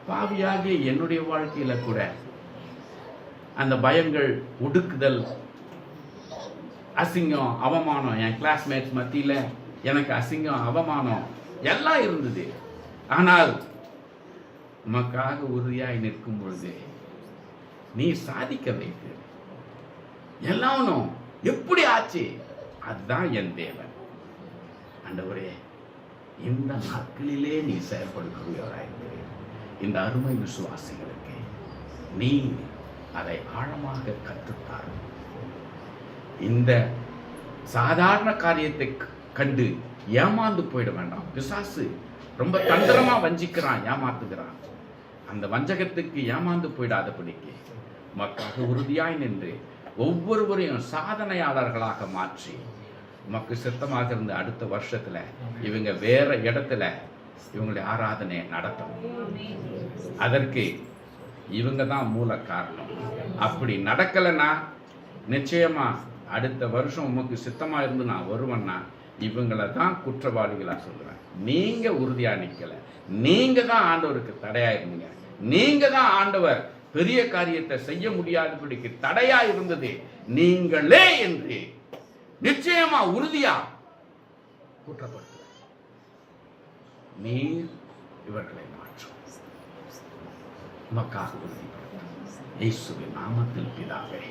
பாவியாகிய என்னுடைய வாழ்க்கையில கூட அந்த பயங்கள், ஒடுக்குதல், அசிங்கம், அவமானம், என் கிளாஸ்மேட்ஸ் மத்தியில எனக்கு அசிங்கம், அவமானம் எல்லாம் இருந்தது. ஆனால் உமக்காக உறுதியாய் நிற்கும் பொழுது நீ சாதிக்க வைத்து எல்லாம் எப்படி ஆச்சு? அதுதான் என் தேவன். ஆண்டவரே, இந்த நாட்களிலே நீ செயல்படுகிறவராயிருக்கிறேன். இந்த அருமை விசுவாசிகளுக்கு நீ அதை ஆழமாக கற்றுத்தார். இந்த சாதாரண காரியத்தை கண்டு ஏமாந்து போயிட வேண்டாம். பிசாசு ரொம்ப தந்திரமா வஞ்சிக்கிறான், ஏமாத்துகிறான். அந்த வஞ்சகத்துக்கு ஏமாந்து போயிடாதபடிக்கு உமக்காக உறுதியாய் நின்று ஒவ்வொருவரையும் சாதனையாளர்களாக மாற்றி உமக்கு சித்தமாக இருந்த அடுத்த வருஷத்துல இவங்க வேற இடத்துல இவங்களுடைய ஆராதனை நடத்தணும். அதற்கு இவங்க தான் மூல காரணம். அப்படி நடக்கலைன்னா நிச்சயமா அடுத்த வருஷம் உமக்கு சித்தமா இருந்து நான் வருவேன்னா இவங்களை தான் குற்றவாளிகளா சொல்றேன். நீங்க உறுதியா நிக்கல, நீங்க தான் ஆண்டவருக்கு தடையா இருந்தீங்க, நீங்க தான் ஆண்டவர் பெரிய காரியத்தை செய்ய முடியாதபடிக்கு தடையா இருந்தது நீங்களே என்று நிச்சயமா உறுதியா குற்றப்படுத்த நீர் இவர்களை மாற்றும். உமக்காக உறுதிப்படுத்த இயேசுவின் நாமத்தில் பிதாவே.